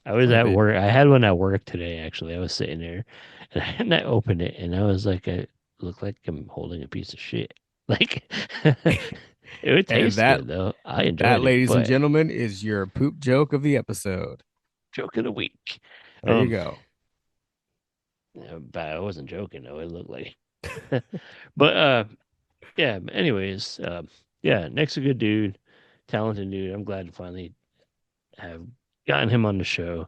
I was at work. I had one at work today, actually. I was sitting there and I opened it and I was like, I look like I'm holding a piece of shit. Like, it would taste good, though. I enjoyed that, it. ladies and gentlemen, is your poop joke of the episode. Joke of the week. There you go. Yeah, but I wasn't joking, though. It looked like. But, yeah, anyways, yeah, Nick's a good dude, talented dude. I'm glad to finally have gotten him on the show.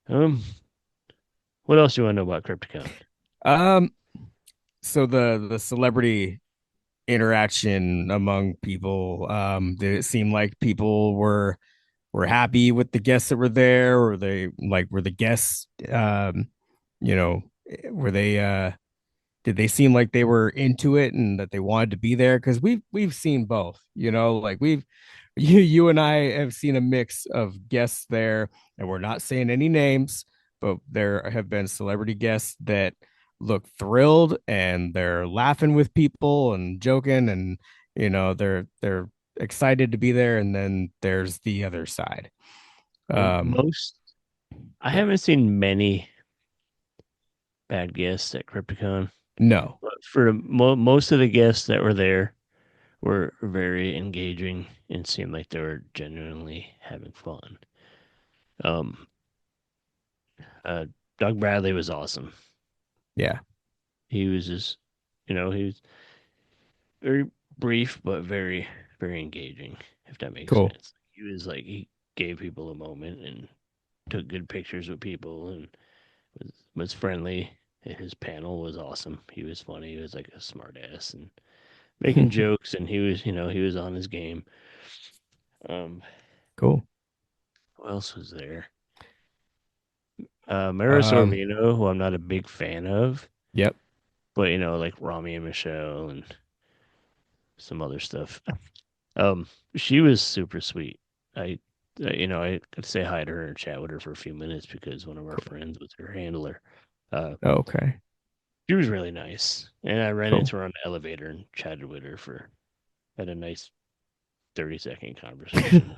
What else do you want to know about Crypticon? So the celebrity interaction among people, did it seem like people were happy with the guests that were there, or were the guests, were they did they seem like they were into it and that they wanted to be there? Because we've seen both, like you and I have seen a mix of guests there, and we're not saying any names, but there have been celebrity guests that look thrilled and they're laughing with people and joking, and they're excited to be there. And then there's the other side. I haven't seen many bad guests at Crypticon. No, but for most of the guests that were there were very engaging and seemed like they were genuinely having fun. Doug Bradley was awesome. Yeah, he was just, he was very brief but very, very engaging. If that makes sense. He was like, he gave people a moment and took good pictures with people and was friendly. His panel was awesome. He was funny. He was like a smart ass and making jokes, and he was on his game. Cool. Who else was there? Mara Sorvino, who I'm not a big fan of. Yep. But like Rami and Michelle and some other stuff. She was super sweet. I got to say hi to her and chat with her for a few minutes because one of our friends was her handler. Okay. She was really nice, and I ran into her on the elevator and chatted with her had a nice 30-second conversation.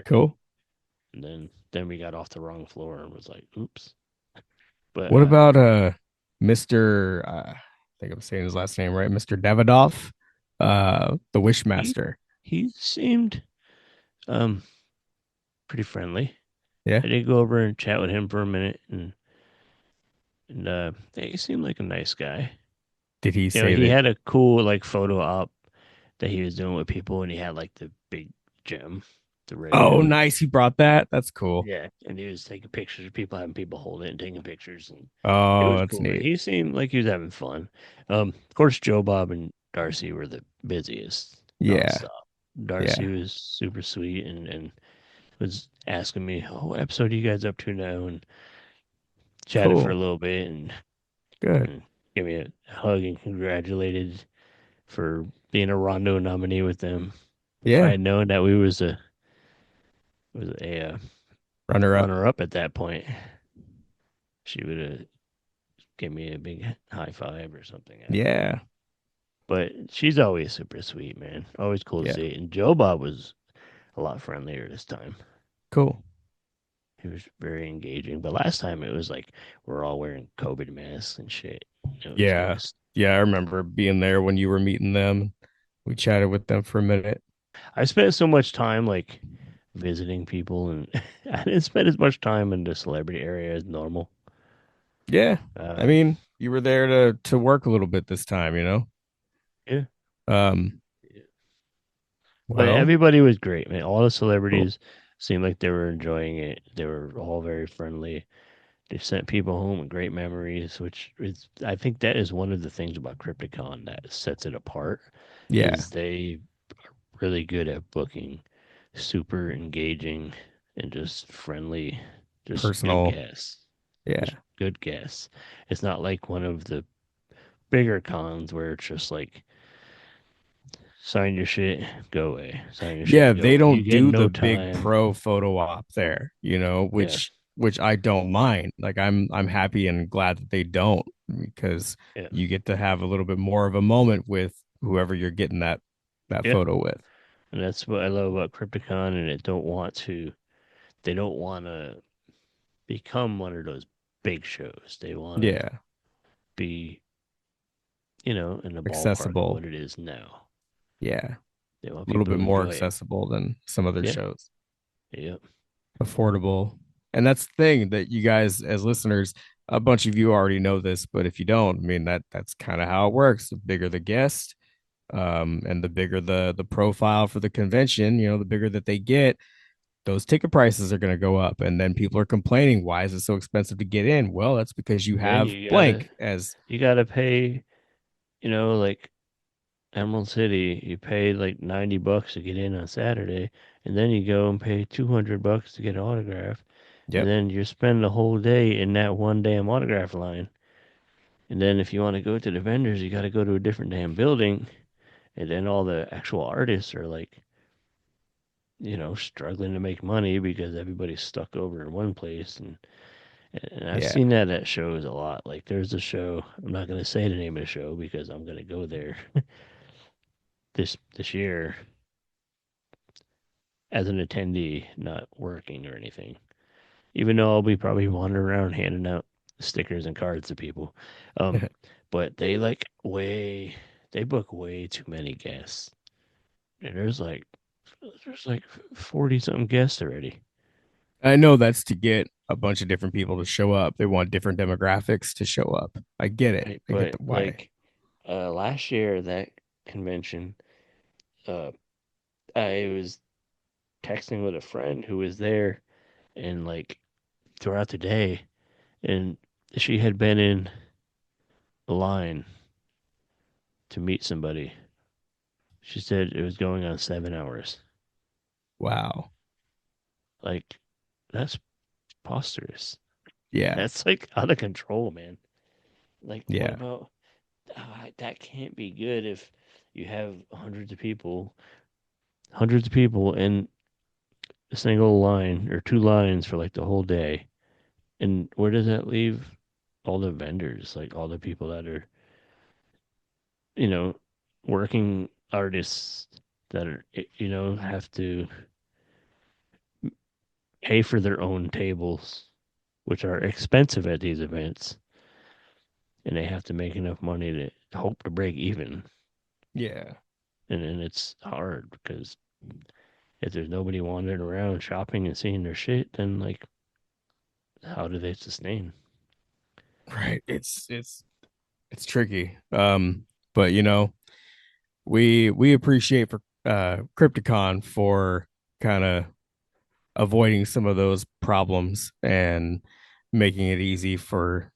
Cool. And then we got off the wrong floor and was like, oops. But what about Mr. I think I'm saying his last name right, Mr. Davidoff, the Wishmaster? He seemed pretty friendly. Yeah. I did go over and chat with him for a minute, and he seemed like a nice guy. Did he You know, say he that? had a cool like photo op that he was doing with people, and he had like the big gem, the red Oh, gem. nice. He brought that. That's cool. Yeah, and he was taking pictures of people, having people hold it and taking pictures, and it Oh, was that's cool, man. neat. He seemed like he was having fun. Of course, Joe Bob and Darcy were the busiest, Yeah. nonstop. Darcy Yeah. was super sweet and was asking me, "Oh, what episode are you guys up to now?" And chatted for a Cool. little bit Good. and gave me a hug and congratulated for being a Rondo nominee with them. If I Yeah. had known that we was a Runner up. runner up at that point, she would have gave me a big high five or something after. Yeah. But she's always super sweet, man. Always cool to Yeah. see. And Joe Bob was a lot friendlier this time. Cool. He was very engaging. But last time it was like we're all wearing COVID masks and shit. It was Yeah. just Yeah. I remember being there when you were meeting them. We chatted with them for a minute. I spent so much time like visiting people, and I didn't spend as much time in the celebrity area as normal. Yeah. I Um, mean, you were there to work a little bit this time, you know? yeah, Um, but well, everybody was great, man. All the cool. celebrities seemed like they were enjoying it. They were all very friendly. They sent people home with great memories, which is, I think, that is one of the things about Crypticon that sets it apart. Yeah. Is they are really good at booking super engaging and just friendly, just good Personal. guests. Yeah. Just good guests. It's not like one of the bigger cons where it's just like sign your shit, go away. Sign your Yeah, shit, go they away. You don't get do no the big time. pro photo op there, Yeah, which I don't mind. Like I'm happy and glad that they don't because yeah, you get to have a little bit more of a moment with whoever you're getting that yeah. photo with. And that's what I love about Crypticon, and they don't want to become one of those big shows. They want to Yeah, be, in the ballpark of accessible. what it is now. Yeah, They want a little people bit to more enjoy it. accessible than some other Yeah, shows. yep, Affordable. And that's the thing that you guys as listeners, a bunch of you already know this, but if you don't, I mean that's kind of how it works. The bigger the guest, and the bigger the profile for the convention, the bigger that they get, those ticket prices are going to go up, and then people are complaining, why is it so expensive to get in? Well, that's because you yeah. have blank as You gotta pay. Like Emerald City, you pay like $90 to get in on Saturday, and then you go and pay $200 to get an autograph, and yep. then you spend the whole day in that one damn autograph line. And then if you want to go to the vendors, you got to go to a different damn building, and then all the actual artists are like, struggling to make money because everybody's stuck over in one place, and I've Yeah. seen that at shows a lot. Like there's a show, I'm not gonna say the name of the show because I'm gonna go there this year as an attendee, not working or anything. Even though I'll be probably wandering around handing out stickers and cards to people. Um, but they book way too many guests. And there's like 40 something guests already. I know that's to get a bunch of different people to show up. They want different demographics to show up. I get it. Right? I get But the why. like last year that convention, uh, I was texting with a friend who was there and like throughout the day, and she had been in a line to meet somebody. She said it was going on 7 hours. Wow. Like, that's preposterous. Yeah. That's like out of control, man. Like, what Yeah. about that? Can't be good if you have hundreds of people in a single line or two lines for like the whole day. And where does that leave all the vendors, like all the people that are, you know, working artists that are, have to pay for their own tables, which are expensive at these events, and they have to make enough money to hope to break even. Yeah. And it's hard because if there's nobody wandering around shopping and seeing their shit, then like, how do they sustain? Right. It's tricky. But you know, we appreciate for Crypticon for kind of avoiding some of those problems and making it easy for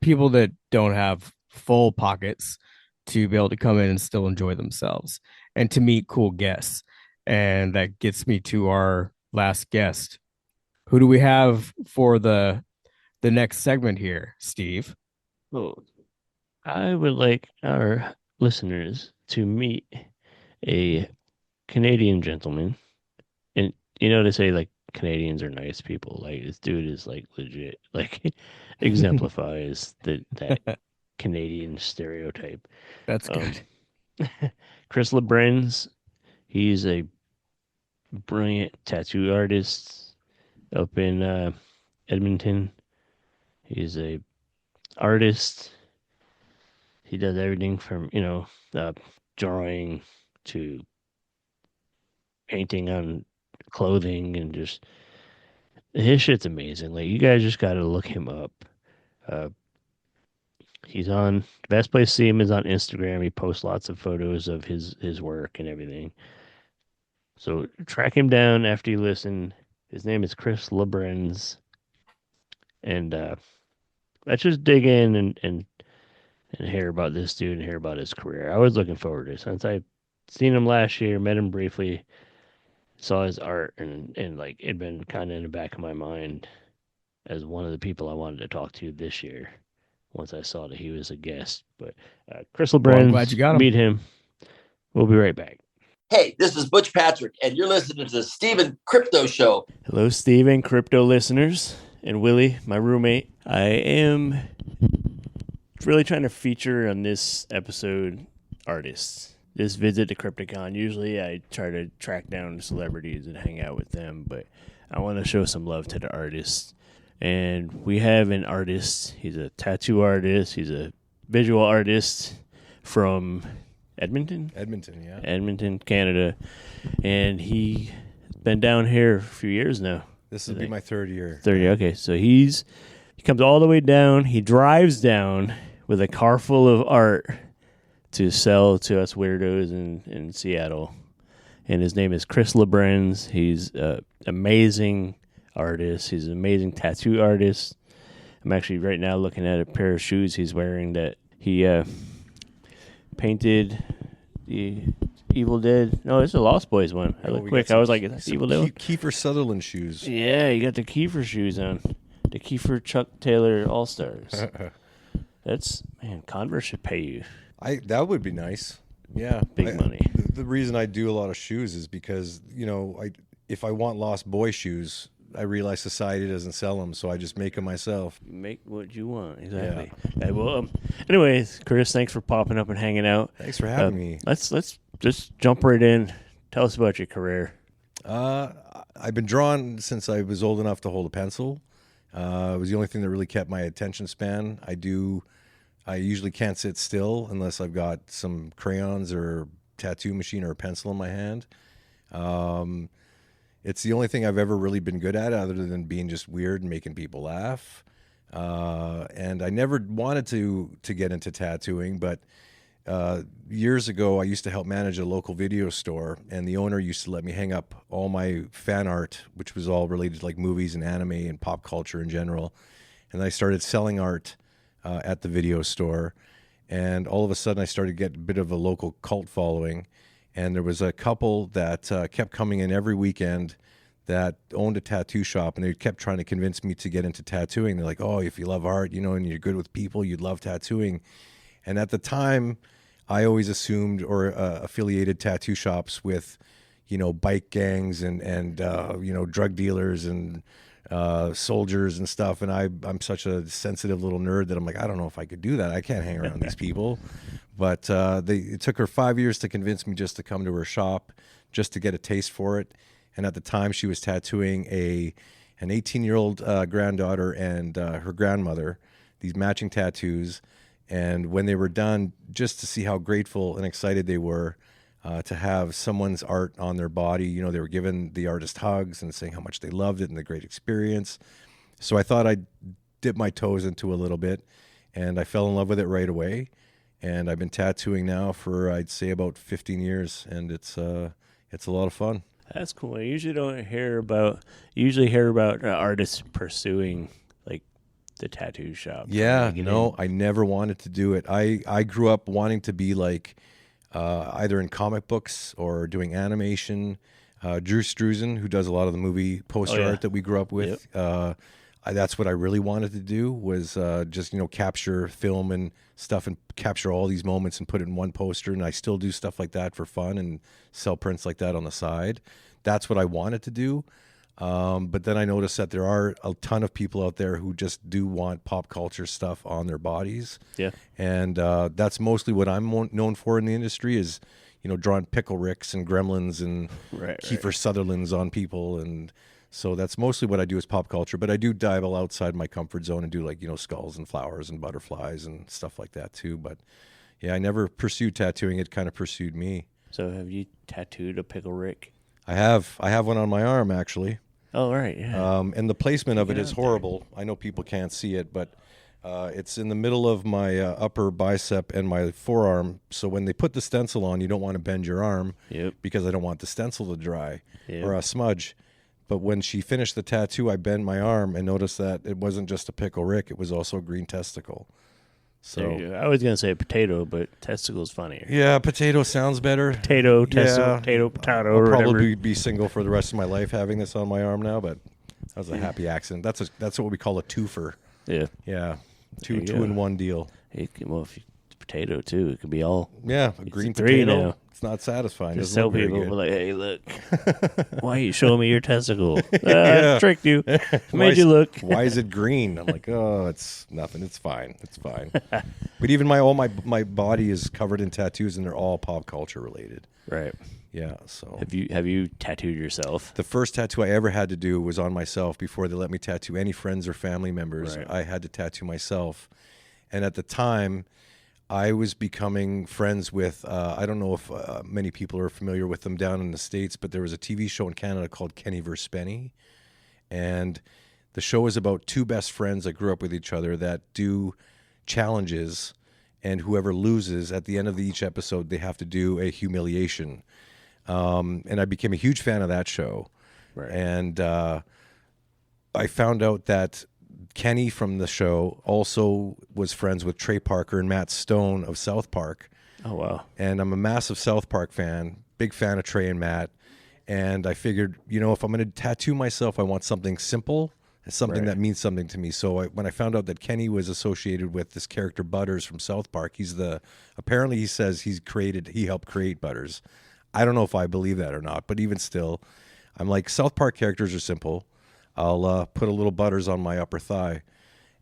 people that don't have full pockets to be able to come in and still enjoy themselves and to meet cool guests. And that gets me to our last guest. Who do we have for the next segment here, Steve? Well, I would like our listeners to meet a Canadian gentleman. And you know, they say like Canadians are nice people. Like this dude is like legit, like exemplifies that Canadian stereotype. That's good. Chris Labrenz, he's a brilliant tattoo artist up in Edmonton. He's a artist. He does everything from drawing to painting on clothing, and just his shit's amazing. Like, you guys just got to look him up. He's on the best place to see him is on Instagram. He posts lots of photos of his work and everything. So track him down after you listen. His name is Chris Labrenz. And let's just dig in and hear about this dude and hear about his career. I was looking forward to it since I seen him last year, met him briefly, saw his art, and like it'd been kind of in the back of my mind as one of the people I wanted to talk to this year once I saw that he was a guest. But Chris Labrenz, Well, I'm glad you got him. Meet him. We'll be right back. Hey, this is Butch Patrick, and you're listening to the Steven Crypto Show. Hello, Steven, crypto listeners, and Willie, my roommate. I am really trying to feature on this episode artists. This visit to Crypticon, usually I try to track down celebrities and hang out with them, but I want to show some love to the artists. And we have an artist. He's a tattoo artist. He's a visual artist from Edmonton, yeah. Edmonton, Canada. And he's been down here a few years now. This will be my third year. Okay. So he comes all the way down. He drives down with a car full of art to sell to us weirdos in Seattle. And his name is Chris Labrenz. He's an amazing artist. He's an amazing tattoo artist. I'm actually right now looking at a pair of shoes he's wearing that he painted the Evil Dead. No, it's a Lost Boys one. I looked quick. I was like, that's Evil Dead. Kiefer Sutherland shoes. Yeah, you got the Kiefer shoes on. The Kiefer Chuck Taylor All-Stars. Converse should pay you. That would be nice. Yeah. Big money. The reason I do a lot of shoes is because, if I want Lost Boy shoes, I realize society doesn't sell them, so I just make them myself. Make what you want, exactly. Yeah. Well, anyways, Chris, thanks for popping up and hanging out. Thanks for having me. Let's just jump right in. Tell us about your career. I've been drawing since I was old enough to hold a pencil. It was the only thing that really kept my attention span. I usually can't sit still unless I've got some crayons or tattoo machine or a pencil in my hand. It's the only thing I've ever really been good at, other than being just weird and making people laugh. And I never wanted to get into tattooing, but years ago I used to help manage a local video store, and the owner used to let me hang up all my fan art, which was all related to like movies and anime and pop culture in general. And I started selling art at the video store, and all of a sudden I started to get a bit of a local cult following. And there was a couple that kept coming in every weekend that owned a tattoo shop, and they kept trying to convince me to get into tattooing. They're like, oh, if you love art, and you're good with people, you'd love tattooing. And at the time, I always assumed or affiliated tattoo shops with, bike gangs and drug dealers and soldiers and stuff. And I'm such a sensitive little nerd that I'm like, I don't know if I could do that. I can't hang around these people. But it took her 5 years to convince me just to come to her shop, just to get a taste for it. And at the time, she was tattooing an 18-year-old granddaughter and her grandmother, these matching tattoos. And when they were done, just to see how grateful and excited they were, to have someone's art on their body. You know, they were giving the artist hugs and saying how much they loved it and the great experience. So I thought I'd dip my toes into a little bit, and I fell in love with it right away. And I've been tattooing now for, I'd say, about 15 years, and it's a lot of fun. That's cool. I usually don't hear about artists pursuing like the tattoo shop. Yeah, no, I never wanted to do it. I grew up wanting to be like either in comic books or doing animation. Drew Struzan, who does a lot of the movie poster art that we grew up with, that's what I really wanted to do, was just, capture film and stuff and capture all these moments and put it in one poster. And I still do stuff like that for fun and sell prints like that on the side. That's what I wanted to do. But then I noticed that there are a ton of people out there who just do want pop culture stuff on their bodies. Yeah. And that's mostly what I'm known for in the industry is, drawing Pickle Ricks and Gremlins and Kiefer Sutherlands on people. And so that's mostly what I do is pop culture. But I do dabble outside my comfort zone and do like, skulls and flowers and butterflies and stuff like that too. But yeah, I never pursued tattooing. It kind of pursued me. So have you tattooed a Pickle Rick? I have one on my arm, actually. Oh, right, yeah. And the placement of it is horrible. I know people can't see it, but it's in the middle of my upper bicep and my forearm. So when they put the stencil on, you don't want to bend your arm because I don't want the stencil to dry or a smudge. But when she finished the tattoo, I bent my arm and noticed that it wasn't just a Pickle Rick. It was also a green testicle. So I was going to say potato, but testicle is funnier. Yeah, potato sounds better. Potato, testicle, potato. I'll probably be single for the rest of my life having this on my arm now, but that was a happy accident. That's what we call a twofer. Yeah. Yeah. Two in one deal. If potato too, it could be all. Yeah, a green potato. Now. It's not satisfying. Just tell people, like, hey, look, why are you showing me your testicle? I tricked you. Made you look. Why is it green? I'm like, oh, it's nothing. It's fine. It's fine. But even my body is covered in tattoos, and they're all pop culture related. Right. Yeah. So have you tattooed yourself? The first tattoo I ever had to do was on myself before they let me tattoo any friends or family members. Right. I had to tattoo myself, and at the time, I was becoming friends with, I don't know if many people are familiar with them down in the States, but there was a TV show in Canada called Kenny vs. Spenny. And the show is about two best friends that grew up with each other that do challenges. And whoever loses at the end of each episode, they have to do a humiliation. And I became a huge fan of that show. Right. And I found out that Kenny from the show also was friends with Trey Parker and Matt Stone of South Park. Oh, wow. And I'm a massive South Park fan, big fan of Trey and Matt. And I figured, if I'm going to tattoo myself, I want something simple and something that means something to me. So when I found out that Kenny was associated with this character Butters from South Park, apparently he says he helped create Butters. I don't know if I believe that or not, but even still, I'm like, South Park characters are simple. I'll put a little Butters on my upper thigh.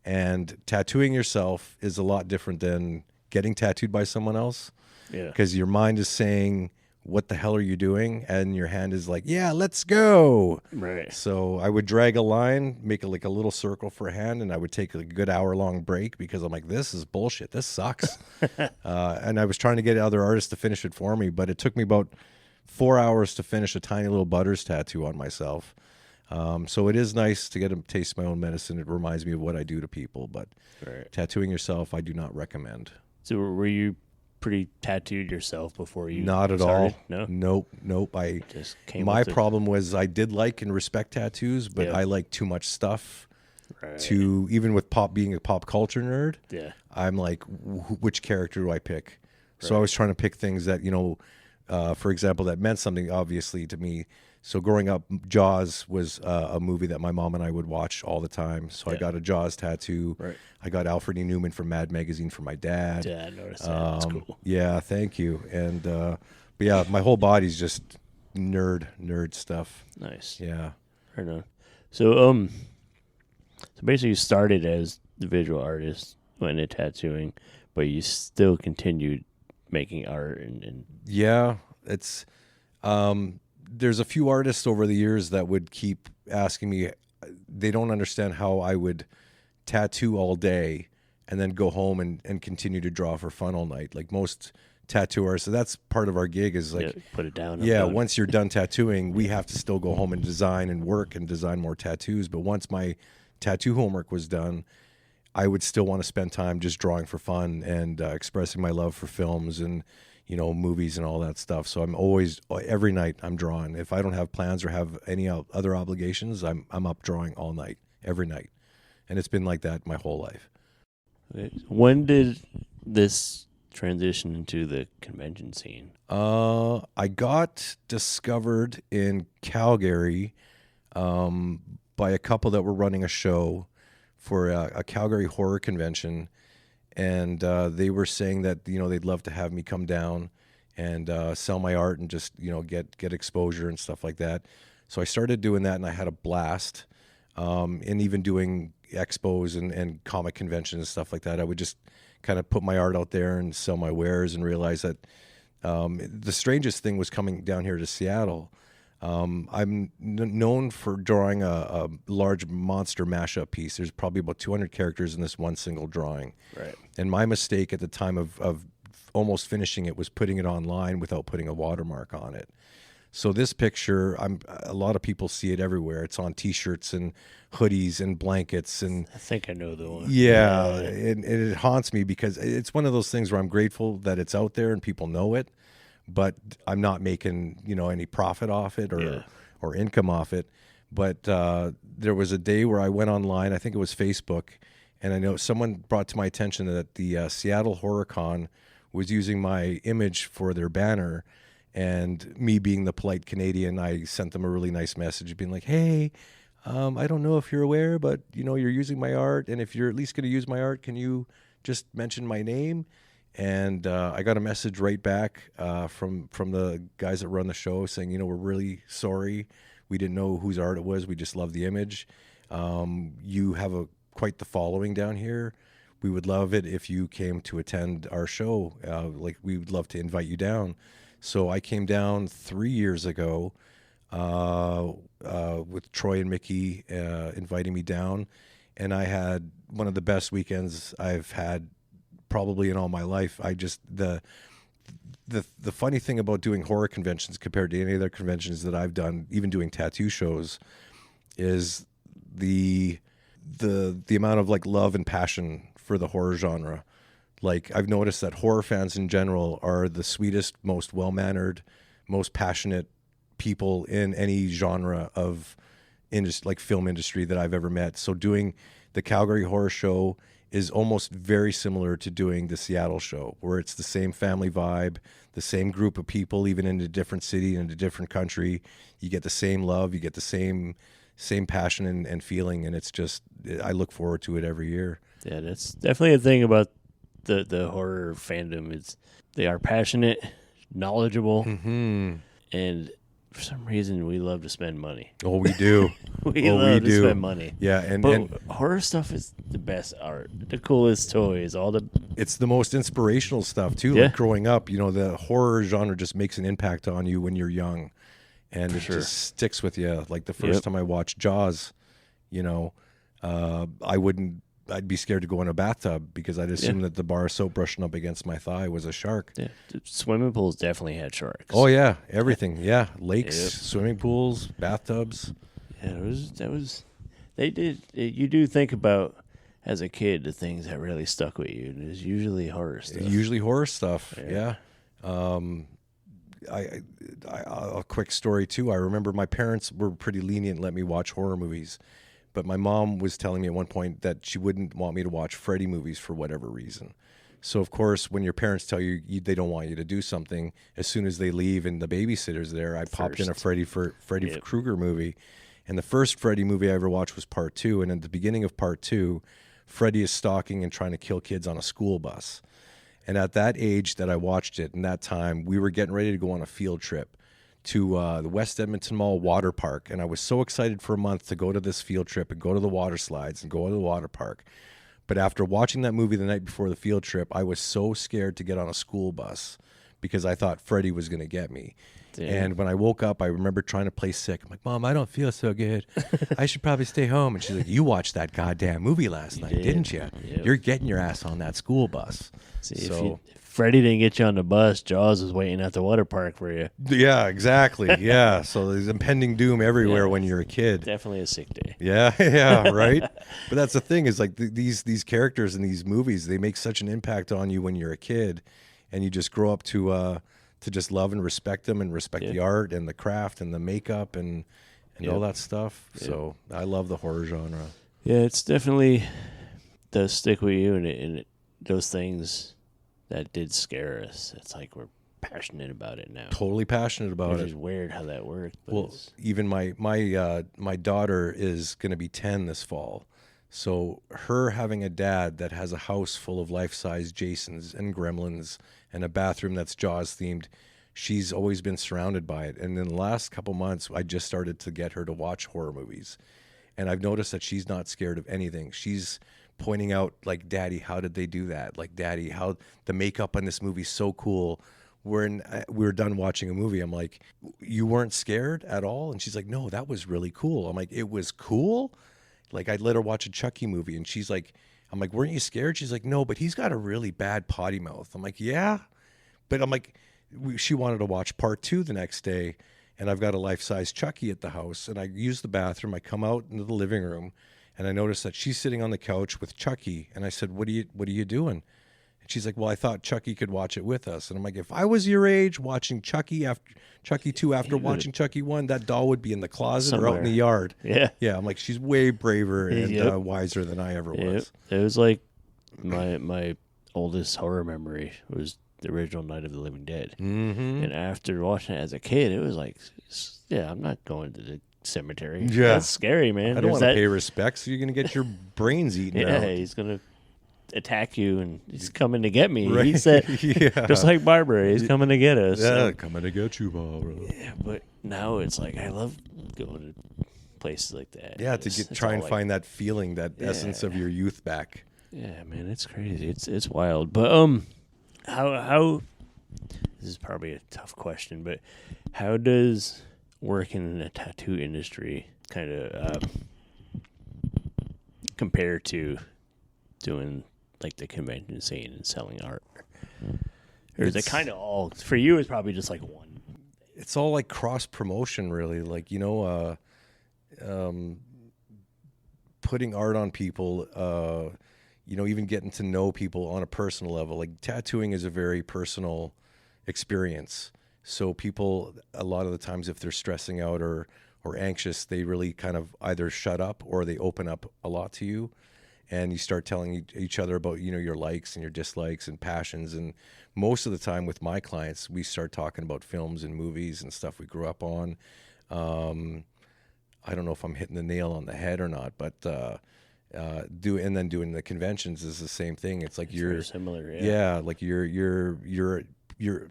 And tattooing yourself is a lot different than getting tattooed by someone else. Yeah. Because your mind is saying, what the hell are you doing? And your hand is like, yeah, let's go. Right. So I would drag a line, make it like a little circle for a hand, and I would take a good hour-long break because I'm like, this is bullshit. This sucks. And I was trying to get other artists to finish it for me, but it took me about 4 hours to finish a tiny little Butters tattoo on myself. So it is nice to get to taste my own medicine. It reminds me of what I do to people, but tattooing yourself, I do not recommend. So were you pretty tattooed yourself before you Not at started? all. No? Nope. My problem was I did like and respect tattoos, but I like too much stuff to, even with being a pop culture nerd, I'm like, which character do I pick? So I was trying to pick things that, for example, that meant something obviously to me. So growing up, Jaws was a movie that my mom and I would watch all the time. So I got a Jaws tattoo. Right. I got Alfred E. Newman from Mad Magazine for my dad. Yeah, I noticed that. That's cool. Yeah, thank you. And but yeah, my whole body's just nerd stuff. Nice. Yeah. Right on. So basically, you started as the visual artist, went into tattooing, but you still continued making art and yeah, it's. There's a few artists over the years that would keep asking me, they don't understand how I would tattoo all day and then go home and continue to draw for fun all night. Like most tattoo artists. So that's part of our gig is like, put it down. Yeah, once you're done tattooing, we have to still go home and design and work and design more tattoos. But once my tattoo homework was done, I would still want to spend time just drawing for fun and expressing my love for films and, movies and all that stuff. So I'm always, every night I'm drawing. If I don't have plans or have any other obligations, I'm up drawing all night, every night. And it's been like that my whole life. When did this transition into the convention scene? I got discovered in Calgary by a couple that were running a show for a Calgary horror convention. And they were saying that, they'd love to have me come down and sell my art and just, get exposure and stuff like that. So I started doing that, and I had a blast. And even doing expos and comic conventions and stuff like that, I would just kind of put my art out there and sell my wares and realize that the strangest thing was coming down here to Seattle. I'm known for drawing a large monster mashup piece. There's probably about 200 characters in this one single drawing. Right. And my mistake at the time of almost finishing it was putting it online without putting a watermark on it. So this picture, a lot of people see it everywhere. It's on T-shirts and hoodies and blankets, and I think I know the one. Yeah, it haunts me because it's one of those things where I'm grateful that it's out there and people know it, but I'm not making any profit off it or income off it. But there was a day where I went online, I think it was Facebook, and I know someone brought to my attention that the Seattle Horror Con was using my image for their banner. And me being the polite Canadian, I sent them a really nice message being like, hey, I don't know if you're aware, but, you're using my art. And if you're at least going to use my art, can you just mention my name? And I got a message right back from the guys that run the show saying, we're really sorry. We didn't know whose art it was. We just love the image. You have quite the following down here. We would love it if you came to attend our show. We would love to invite you down. So I came down 3 years ago with Troy and Mickey inviting me down, and I had one of the best weekends I've had probably in all my life. I just the funny thing about doing horror conventions compared to any other conventions that I've done, even doing tattoo shows, is the amount of love and passion for the horror genre. I've noticed that horror fans in general are the sweetest, most well-mannered, most passionate people in any genre of film industry that I've ever met. So doing the Calgary Horror Show is almost very similar to doing the Seattle show, where it's the same family vibe, the same group of people, even in a different city and a different country. You get the same love, you get the same passion and feeling, and it's just, I look forward to it every year. Yeah, that's definitely a thing about the horror fandom. Is they are passionate, knowledgeable, and for some reason we love to spend money. Oh, we do. we love to spend money. Yeah, and horror stuff is the best art, the coolest toys, it's the most inspirational stuff too. Yeah. Like growing up, the horror genre just makes an impact on you when you're young, and it just sticks with you. Like the first time I watched Jaws, I'd be scared to go in a bathtub because I'd assume that the bar of soap brushing up against my thigh was a shark. Yeah, swimming pools definitely had sharks. Oh yeah, everything. Yeah, lakes, swimming pools, bathtubs. Yeah, that was. They did. You do think about as a kid the things that really stuck with you. It's usually horror stuff. Usually horror stuff. Yeah. A quick story too. I remember my parents were pretty lenient and let me watch horror movies. But my mom was telling me at one point that she wouldn't want me to watch Freddy movies for whatever reason. So, of course, when your parents tell you they don't want you to do something, as soon as they leave and the babysitter's there, I popped in a Freddy Krueger movie. And the first Freddy movie I ever watched was Part 2. And at the beginning of Part 2, Freddy is stalking and trying to kill kids on a school bus. And at that age that I watched it, in that time, we were getting ready to go on a field trip to the West Edmonton Mall water park. And I was so excited for a month to go to this field trip and go to the water slides and go to the water park. But after watching that movie the night before the field trip, I was so scared to get on a school bus because I thought Freddy was going to get me. Damn. And when I woke up, I remember trying to play sick. I'm like, Mom, I don't feel so good. I should probably stay home. And she's like, you watched that goddamn movie last night, didn't you? Yep. You're getting your ass on that school bus. See, if Freddie didn't get you on the bus, Jaws was waiting at the water park for you. Yeah, exactly. Yeah. So there's impending doom everywhere when you're a kid. Definitely a sick day. Yeah, yeah, right. But that's the thing is like these characters in these movies, they make such an impact on you when you're a kid, and you just grow up to just love and respect them and respect the art and the craft and the makeup and all that stuff. So I love the horror genre. Yeah, it's definitely does stick with you, and those things that did scare us. It's like we're passionate about it now. Totally passionate about it. It's weird how that worked. But Well, even my daughter is going to be 10 this fall. So her having a dad that has a house full of life-size Jasons and Gremlins and a bathroom that's Jaws themed, she's always been surrounded by it. And in the last couple months, I just started to get her to watch horror movies. And I've noticed that she's not scared of anything. She's pointing out, like, Daddy, how did they do that? Like, Daddy, how the makeup on this movie is so cool. We were done watching a movie. I'm like, you weren't scared at all? And she's like, no, that was really cool. I'm like, it was cool? Like, I'd let her watch a Chucky movie, and she's like, I'm like, weren't you scared? She's like, no, but he's got a really bad potty mouth. I'm like, yeah. But I'm like, she wanted to watch part 2 the next day, and I've got a life-size Chucky at the house, and I use the bathroom. I come out into the living room, and I notice that she's sitting on the couch with Chucky. And I said, what are you doing? And she's like, well, I thought Chucky could watch it with us. And I'm like, if I was your age watching Chucky 2 after watching Chucky 1, that doll would be in the closet or out in the yard. Yeah. Yeah. I'm like, she's way braver and wiser than I ever was. It was like my oldest horror memory was the original Night of the Living Dead. Mm-hmm. And after watching it as a kid, it was like, yeah, I'm not going to the cemetery. Yeah. That's scary, man. I don't want to pay respect, so you're going to get your brains eaten out. Yeah, he's going to attack you, and he's coming to get me. Right. He said, just like Barbara, he's coming to get us. Yeah, So. coming to get you, Barbara. Yeah, but now it's like, I love going to places like that. Yeah, to try and find that feeling, that essence of your youth back. Yeah, man, it's crazy. It's wild. But how this is probably a tough question, but how does working in the tattoo industry kind of compare to doing like the convention scene and selling art? Or is it kind of all for you? It's probably just like one. It's all like cross promotion, really. Like, putting art on people. Even getting to know people on a personal level. Like, tattooing is a very personal experience. So people, a lot of the times, if they're stressing out or anxious, they really kind of either shut up or they open up a lot to you. And you start telling each other about, your likes and your dislikes and passions. And most of the time with my clients, we start talking about films and movies and stuff we grew up on. I don't know if I'm hitting the nail on the head or not, but doing the conventions is the same thing. It's like you're very similar. Yeah, like you're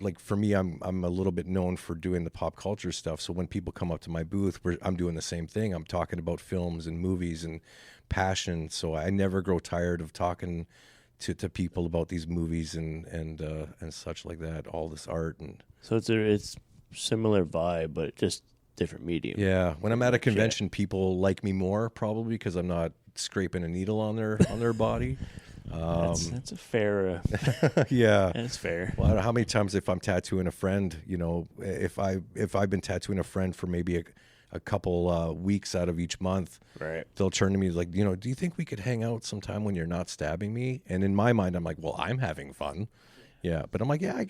like, for me, I'm a little bit known for doing the pop culture stuff. So when people come up to my booth, I'm doing the same thing. I'm talking about films and movies and passion. So I never grow tired of talking to people about these movies and such like that. All this art, and so it's similar vibe, but just different medium. Yeah, when I'm at a convention, people like me more probably because I'm not scraping a needle on their body. That's a fair. Yeah, that's fair. Well, I don't know how many times if I'm tattooing a friend, if I've been tattooing a friend for maybe a couple weeks out of each month, right? They'll turn to me like, do you think we could hang out sometime when you're not stabbing me? And in my mind, I'm like, well, I'm having fun. Yeah, but I'm like, yeah,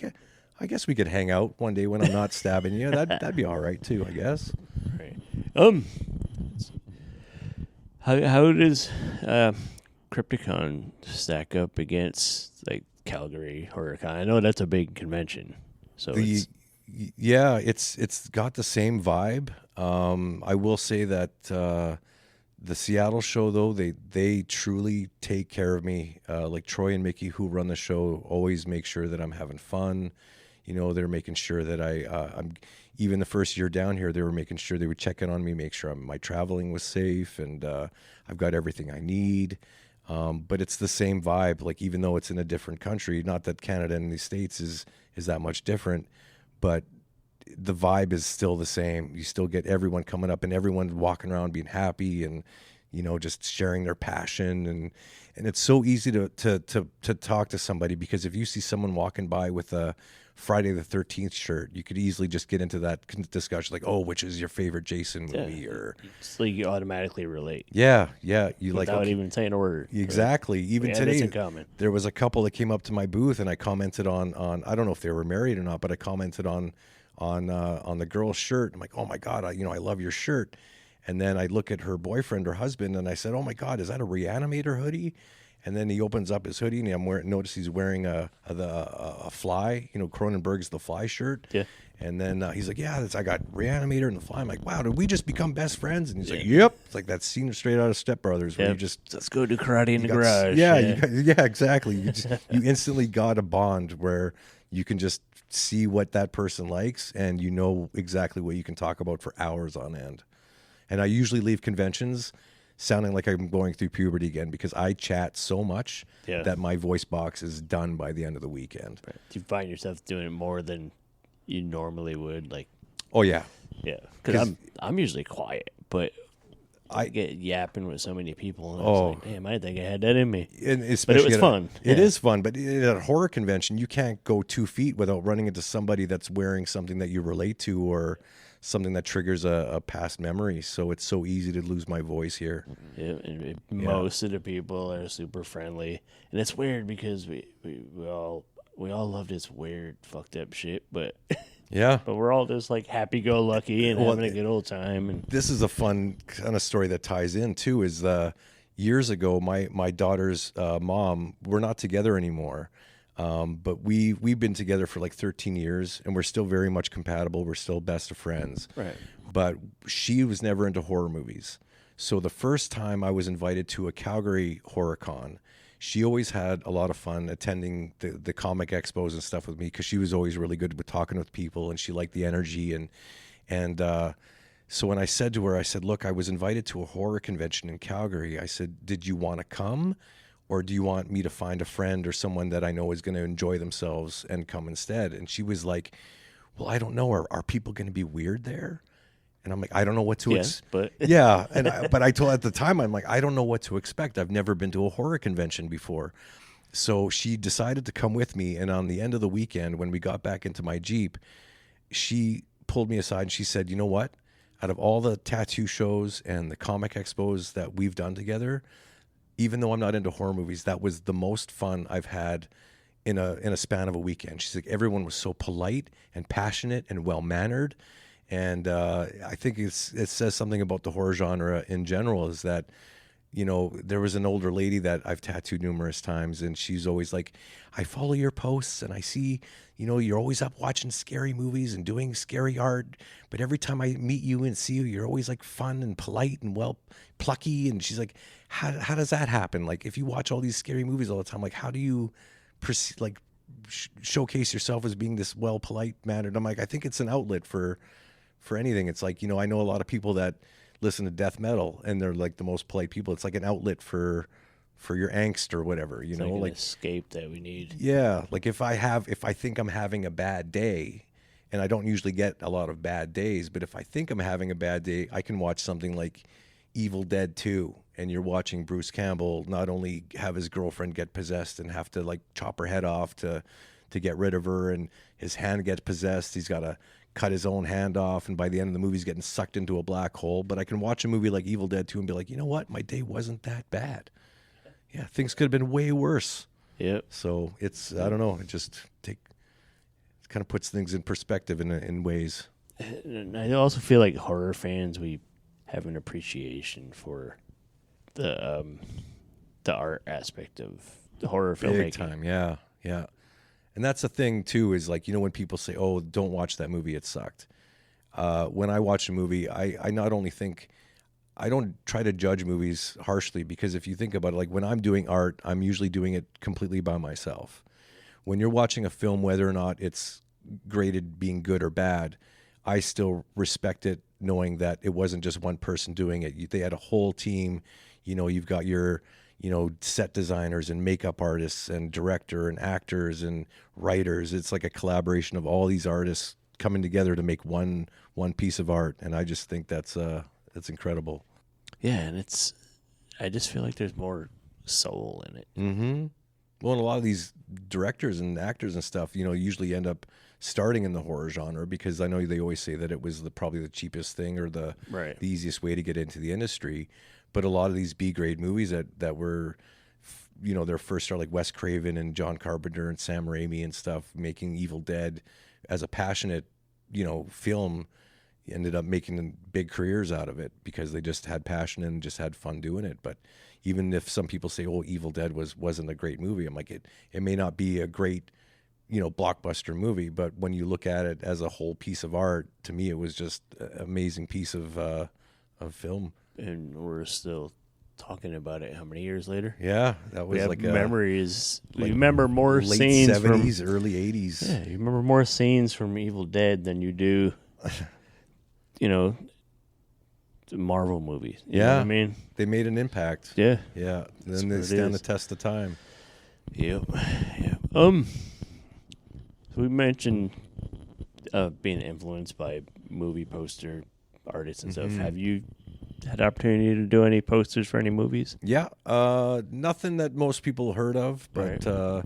I guess we could hang out one day when I'm not stabbing you. That'd be all right too, I guess. Right. How does Crypticon stack up against like Calgary HorrorCon? I know that's a big convention, so it's got the same vibe. I will say that the Seattle show, though, they truly take care of me. Like Troy and Mickey, who run the show, always make sure that I'm having fun. They're making sure that I'm. Even the first year down here, they were making sure they would check in on me, make sure my traveling was safe, and I've got everything I need. But it's the same vibe. Like, even though it's in a different country, not that Canada and the States is that much different, but the vibe is still the same. You still get everyone coming up and everyone walking around being happy, and just sharing their passion. And it's so easy to talk to somebody, because if you see someone walking by with a Friday the 13th shirt, you could easily just get into that discussion, like, oh, which is your favorite Jason movie? Or it's like you automatically relate. You without even saying a word. Exactly. Right? Even today, there was a couple that came up to my booth, and I commented on I don't know if they were married or not, but I commented on the girl's shirt. I'm like, oh my God, I love your shirt. And then I look at her boyfriend or husband, and I said, oh my God, is that a Reanimator hoodie? And then he opens up his hoodie, and notice he's wearing a Fly, Cronenberg's The Fly shirt. Yeah. And then he's like, yeah, I got Reanimator and The Fly. I'm like, wow, did we just become best friends? And he's like, yep. It's like that scene straight out of Step Brothers where you just let's go do karate in the garage. Yeah, exactly. You instantly got a bond where you can just see what that person likes, and you know exactly what you can talk about for hours on end. And I usually leave conventions sounding like I'm going through puberty again, because I chat so much that my voice box is done by the end of the weekend. Right. Do you find yourself doing it more than you normally would? Like, oh yeah, because I'm usually quiet, but I get yapping with so many people, and I was like, damn, I didn't think I had that in me. And but it was fun. It is fun, but at a horror convention, you can't go 2 feet without running into somebody that's wearing something that you relate to, or something that triggers a past memory. So it's so easy to lose my voice here. Yeah, and most of the people are super friendly, and it's weird because we all love this weird fucked up shit, but but we're all just like happy go lucky and having a good old time. And this is a fun kind of story that ties in too. Is years ago, my daughter's mom, we're not together anymore. But we've been together for like 13 years, and we're still very much compatible. We're still best of friends. Right. But she was never into horror movies. So the first time I was invited to a Calgary horror con, she always had a lot of fun attending the comic expos and stuff with me, because she was always really good with talking with people, and she liked the energy. And so when I said to her, I said, look, I was invited to a horror convention in Calgary. I said, did you want to come? Or do you want me to find a friend or someone that I know is going to enjoy themselves and come instead? And she was like, well, I don't know. Are people going to be weird there? And I'm like, I don't know what to but yeah. And but I told at the time, I'm like, I don't know what to expect. I've never been to a horror convention before. So she decided to come with me. And on the end of the weekend, when we got back into my Jeep, she pulled me aside and she said, you know what? Out of all the tattoo shows and the comic expos that we've done together, even though I'm not into horror movies, that was the most fun I've had in a span of a weekend. She's like, everyone was so polite and passionate and well-mannered. And I think it says something about the horror genre in general, is that, there was an older lady that I've tattooed numerous times, and she's always like, I follow your posts and I see, you're always up watching scary movies and doing scary art. But every time I meet you and see you, you're always like fun and polite and plucky. And she's like, how does that happen? Like, if you watch all these scary movies all the time, like, how do you showcase yourself as being this polite mannered? I'm like, I think it's an outlet for anything. It's like, I know a lot of people that listen to death metal and they're like the most polite people. It's like an outlet for your angst or whatever, it's like an escape that we need. Yeah. Like if I think I'm having a bad day, and I don't usually get a lot of bad days, but if I think I'm having a bad day, I can watch something like Evil Dead 2, and you're watching Bruce Campbell not only have his girlfriend get possessed and have to like chop her head off to get rid of her, and his hand gets possessed. He's got to cut his own hand off, and by the end of the movie he's getting sucked into a black hole. But I can watch a movie like Evil Dead 2 and be like, you know what? My day wasn't that bad. Yeah, things could have been way worse. Yep. So it's, I don't know, it kind of puts things in perspective in ways. And I also feel like horror fans, we have an appreciation for the art aspect of the horror filmmaking. Big time, yeah. And that's the thing too, is like, when people say, oh, don't watch that movie, it sucked. When I watch a movie, I not only think, I don't try to judge movies harshly, because if you think about it, like when I'm doing art, I'm usually doing it completely by myself. When you're watching a film, whether or not it's graded being good or bad, I still respect it, knowing that it wasn't just one person doing it. They had a whole team. You've got your set designers and makeup artists and director and actors and writers. It's like a collaboration of all these artists coming together to make one piece of art. And I just think that's incredible. Yeah, and it's I just feel like there's more soul in it. Mm-hmm. Well, and a lot of these directors and actors and stuff, usually end up starting in the horror genre because I know they always say that it was probably the cheapest thing or the easiest way to get into the industry. But a lot of these B-grade movies that were, their first start, like Wes Craven and John Carpenter and Sam Raimi and stuff, making Evil Dead as a passionate, film, ended up making big careers out of it because they just had passion and just had fun doing it. But even if some people say, "Oh, Evil Dead wasn't a great movie," I'm like, it may not be a great, blockbuster movie, but when you look at it as a whole piece of art, to me, it was just an amazing piece of film. And we're still talking about it. How many years later? Yeah, that was like memories. We remember more late scenes 70s, from early 80s. Yeah, you remember more scenes from Evil Dead than you do, the Marvel movies. You know what I mean, they made an impact. Yeah, yeah. And then they stand the test of time. Yep. So we mentioned being influenced by movie poster artists and stuff. Have you had opportunity to do any posters for any movies? Yeah, nothing that most people heard of, but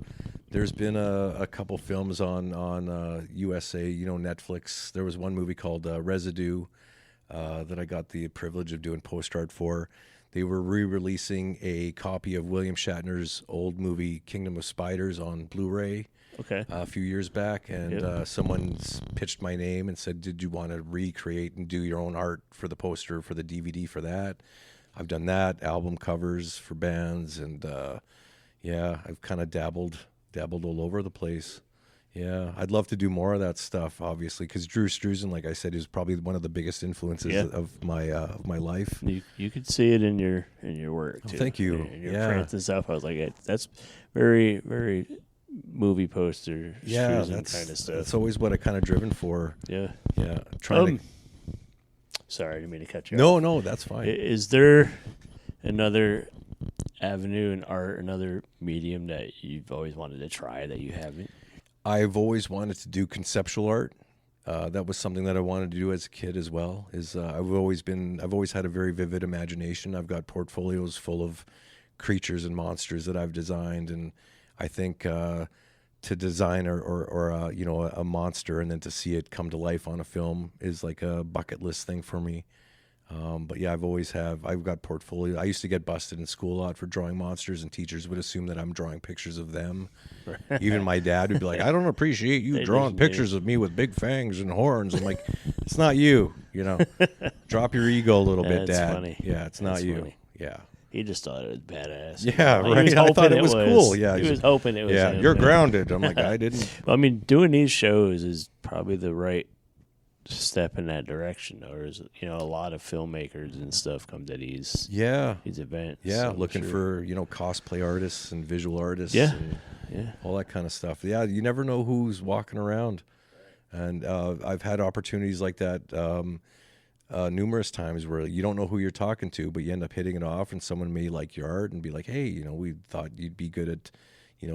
there's been a couple films on USA, Netflix. There was one movie called Residue that I got the privilege of doing post art for. They were re-releasing a copy of William Shatner's old movie Kingdom of Spiders on Blu-ray. Okay. A few years back, and someone pitched my name and said, "Did you want to recreate and do your own art for the poster for the DVD for that?" I've done that, album covers for bands, and I've kind of dabbled all over the place. Yeah, I'd love to do more of that stuff, obviously, because Drew Struzan, like I said, is probably one of the biggest influences of my life. You could see it in your work too. Thank you. In your prints and stuff. I was like, that's very, very movie poster, that's kind of stuff. That's always what I kind of driven for. Yeah. Sorry, I didn't mean to cut you off. No, that's fine. Is there another avenue in art, another medium that you've always wanted to try that you haven't? I've always wanted to do conceptual art. That was something that I wanted to do as a kid as well. I've always had a very vivid imagination. I've got portfolios full of creatures and monsters that I've designed, and I think to design or a monster and then to see it come to life on a film is like a bucket list thing for me. But yeah, I've got portfolio. I used to get busted in school a lot for drawing monsters, and teachers would assume that I'm drawing pictures of them. Even my dad would be like, "I don't appreciate you drawing pictures of me with big fangs and horns." I'm like, "It's not you, Drop your ego a little bit, Dad." Funny. Yeah, it's not you. Funny. Yeah. He just thought it was badass. Yeah, right. I thought it was cool. Yeah, he was hoping it was. Yeah, him, you're grounded. I'm like, I didn't. Well, I mean, doing these shows is probably the right step in that direction. Or is a lot of filmmakers and stuff come to these events. Yeah, so looking for cosplay artists and visual artists. Yeah, and all that kind of stuff. Yeah, you never know who's walking around, and I've had opportunities like that. Numerous times where you don't know who you're talking to, but you end up hitting it off, and someone may like your art and be like, "Hey, we thought you'd be good at,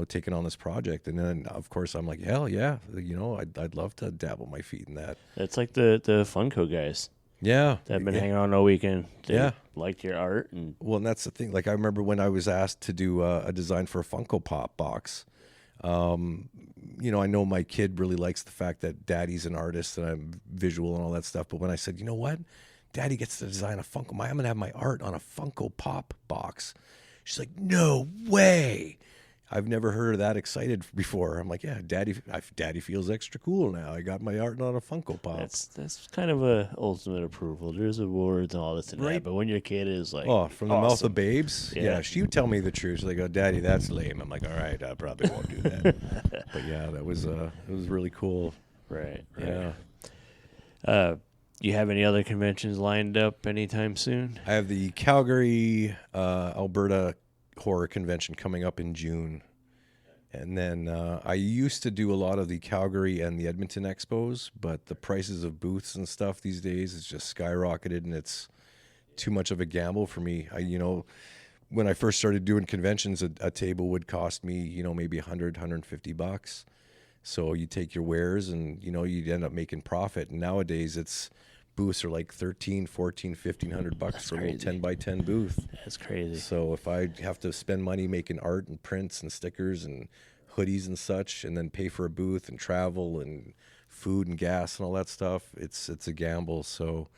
taking on this project." And then, of course, I'm like, "Hell yeah, I'd love to dabble my feet in that." It's like the Funko guys. Yeah, that have been hanging on all weekend. They liked your art, and that's the thing. Like I remember when I was asked to do a design for a Funko Pop box. I know my kid really likes the fact that Daddy's an artist and I'm visual and all that stuff. But when I said, "You know what? Daddy gets to design a Funko. I'm going to have my art on a Funko Pop box." She's like, "No way." I've never heard her that excited before. I'm like, "Yeah, Daddy feels extra cool now. I got my art on a Funko Pop." That's kind of a ultimate approval. There's awards and all this and that, but when your kid is like, from the mouth of babes, she would tell me the truth. She's like, "Oh, Daddy, that's lame." I'm like, "All right, I probably won't do that." But yeah, that was it was really cool. Right. Yeah. You have any other conventions lined up anytime soon? I have the Calgary, Alberta horror convention coming up in June. And then I used to do a lot of the Calgary and the Edmonton expos, but the prices of booths and stuff these days is just skyrocketed, and it's too much of a gamble for me. When I first started doing conventions, a table would cost me, maybe $100-$150. So you take your wares and, you'd end up making profit. And nowadays it's booths are like $1,300, $1,400, $1,500 That's for a crazy. 10 by 10 booth. That's crazy. So if I have to spend money making art and prints and stickers and hoodies and such, and then pay for a booth and travel and food and gas and all that stuff, it's a gamble. So,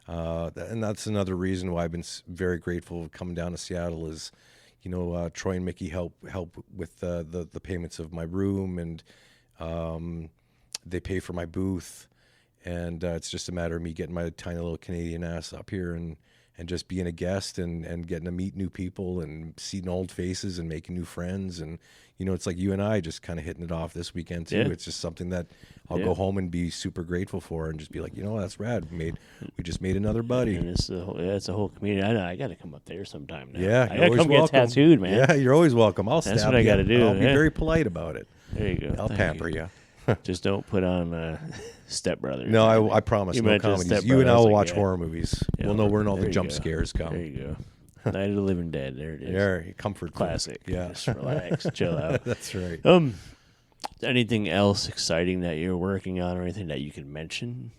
and that's another reason why I've been very grateful coming down to Seattle is, Troy and Mickey help with the payments of my room, and they pay for my booth. And it's just a matter of me getting my tiny little Canadian ass up here and just being a guest and getting to meet new people and seeing old faces and making new friends. And, it's like you and I just kind of hitting it off this weekend too. Yeah. It's just something that I'll go home and be super grateful for and just be like, that's rad. We just made another buddy. And it's a whole community. I know. I got to come up there sometime now. Yeah. I got to come get tattooed, man. Yeah, you're always welcome. That's stab what I you. got to do. I'll be very polite about it. There you go. I'll pamper you. Just don't put on Step Brothers. No, I promise. You No mentioned comedies. Step You and I Brothers, will like, watch horror movies. Yeah, We'll know when all there the you jump go. scares come. There you go. Night of the Living Dead. There it is. Yeah, comfort food. Classic. Yeah. Just relax, chill out. That's right. Anything else exciting that you're working on, or anything that you can mention?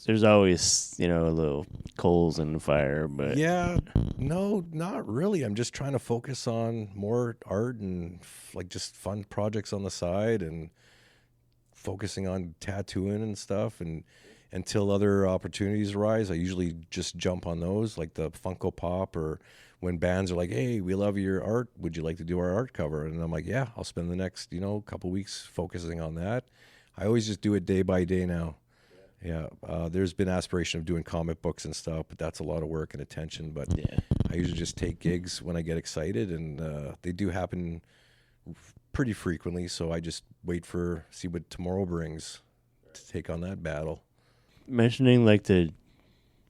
There's always, little coals in the fire, but yeah, no, not really. I'm just trying to focus on more art and just fun projects on the side, and focusing on tattooing and stuff. And until other opportunities arise, I usually just jump on those, like the Funko Pop, or when bands are like, "Hey, we love your art. Would you like to do our art cover?" And I'm like, "Yeah, I'll spend the next, couple weeks focusing on that." I always just do it day by day now. Yeah, there's been aspiration of doing comic books and stuff, but that's a lot of work and attention. But yeah, I usually just take gigs when I get excited, and they do happen pretty frequently. So I just see what tomorrow brings to take on that battle. Mentioning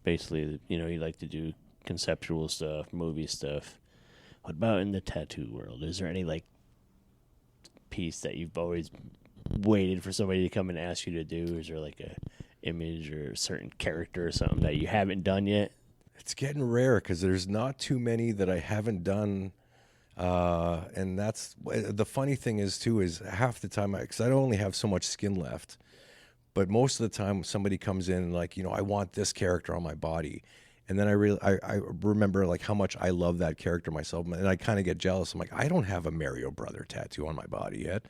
basically, you like to do conceptual stuff, movie stuff. What about in the tattoo world? Is there any piece that you've always waited for somebody to come and ask you to do? Is there a image or a certain character or something that you haven't done yet? It's getting rare because there's not too many that I haven't done. And that's the funny thing is half the time, because I only have so much skin left, but most of the time somebody comes in and I want this character on my body. And then I remember how much I love that character myself. And I kind of get jealous. I'm like, I don't have a Mario Brother tattoo on my body yet.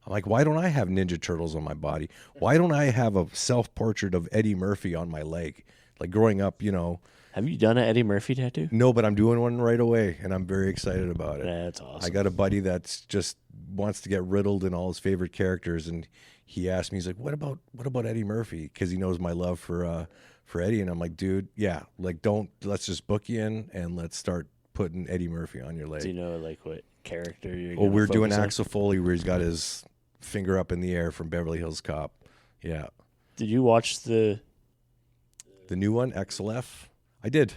I'm like, why don't I have Ninja Turtles on my body? Why don't I have a self-portrait of Eddie Murphy on my leg? Growing up, Have you done an Eddie Murphy tattoo? No, but I'm doing one right away, and I'm very excited about it. That's awesome. I got a buddy that's just wants to get riddled in all his favorite characters, and he asked me, he's like, what about Eddie Murphy? Because he knows my love for Eddie, and I'm like, dude, yeah, let's just book you in, and let's start putting Eddie Murphy on your leg. Do you know what character you're Oh, we're doing on? Axel Foley, where he's got his finger up in the air from Beverly Hills Cop. Yeah. Did you watch the new one, XLF? I did.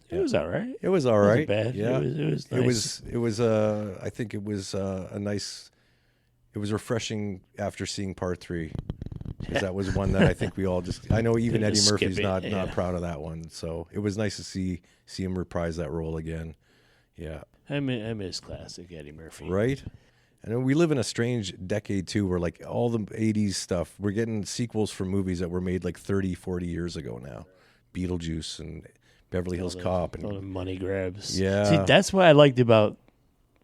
It was all right. It was all It right. wasn't bad. Yeah. It was nice. It was I think it was a nice. It was refreshing after seeing part 3, because that was one that I think we all just. I know even Eddie Just skip Murphy's it, not proud of that one, so it was nice to see him reprise that role again. Yeah. I miss classic Eddie Murphy. Right. And we live in a strange decade too, where all the 80s stuff, we're getting sequels for movies that were made 30, 40 years ago now. Beetlejuice and Beverly Hills Cop and all the money grabs. Yeah. See, that's what I liked about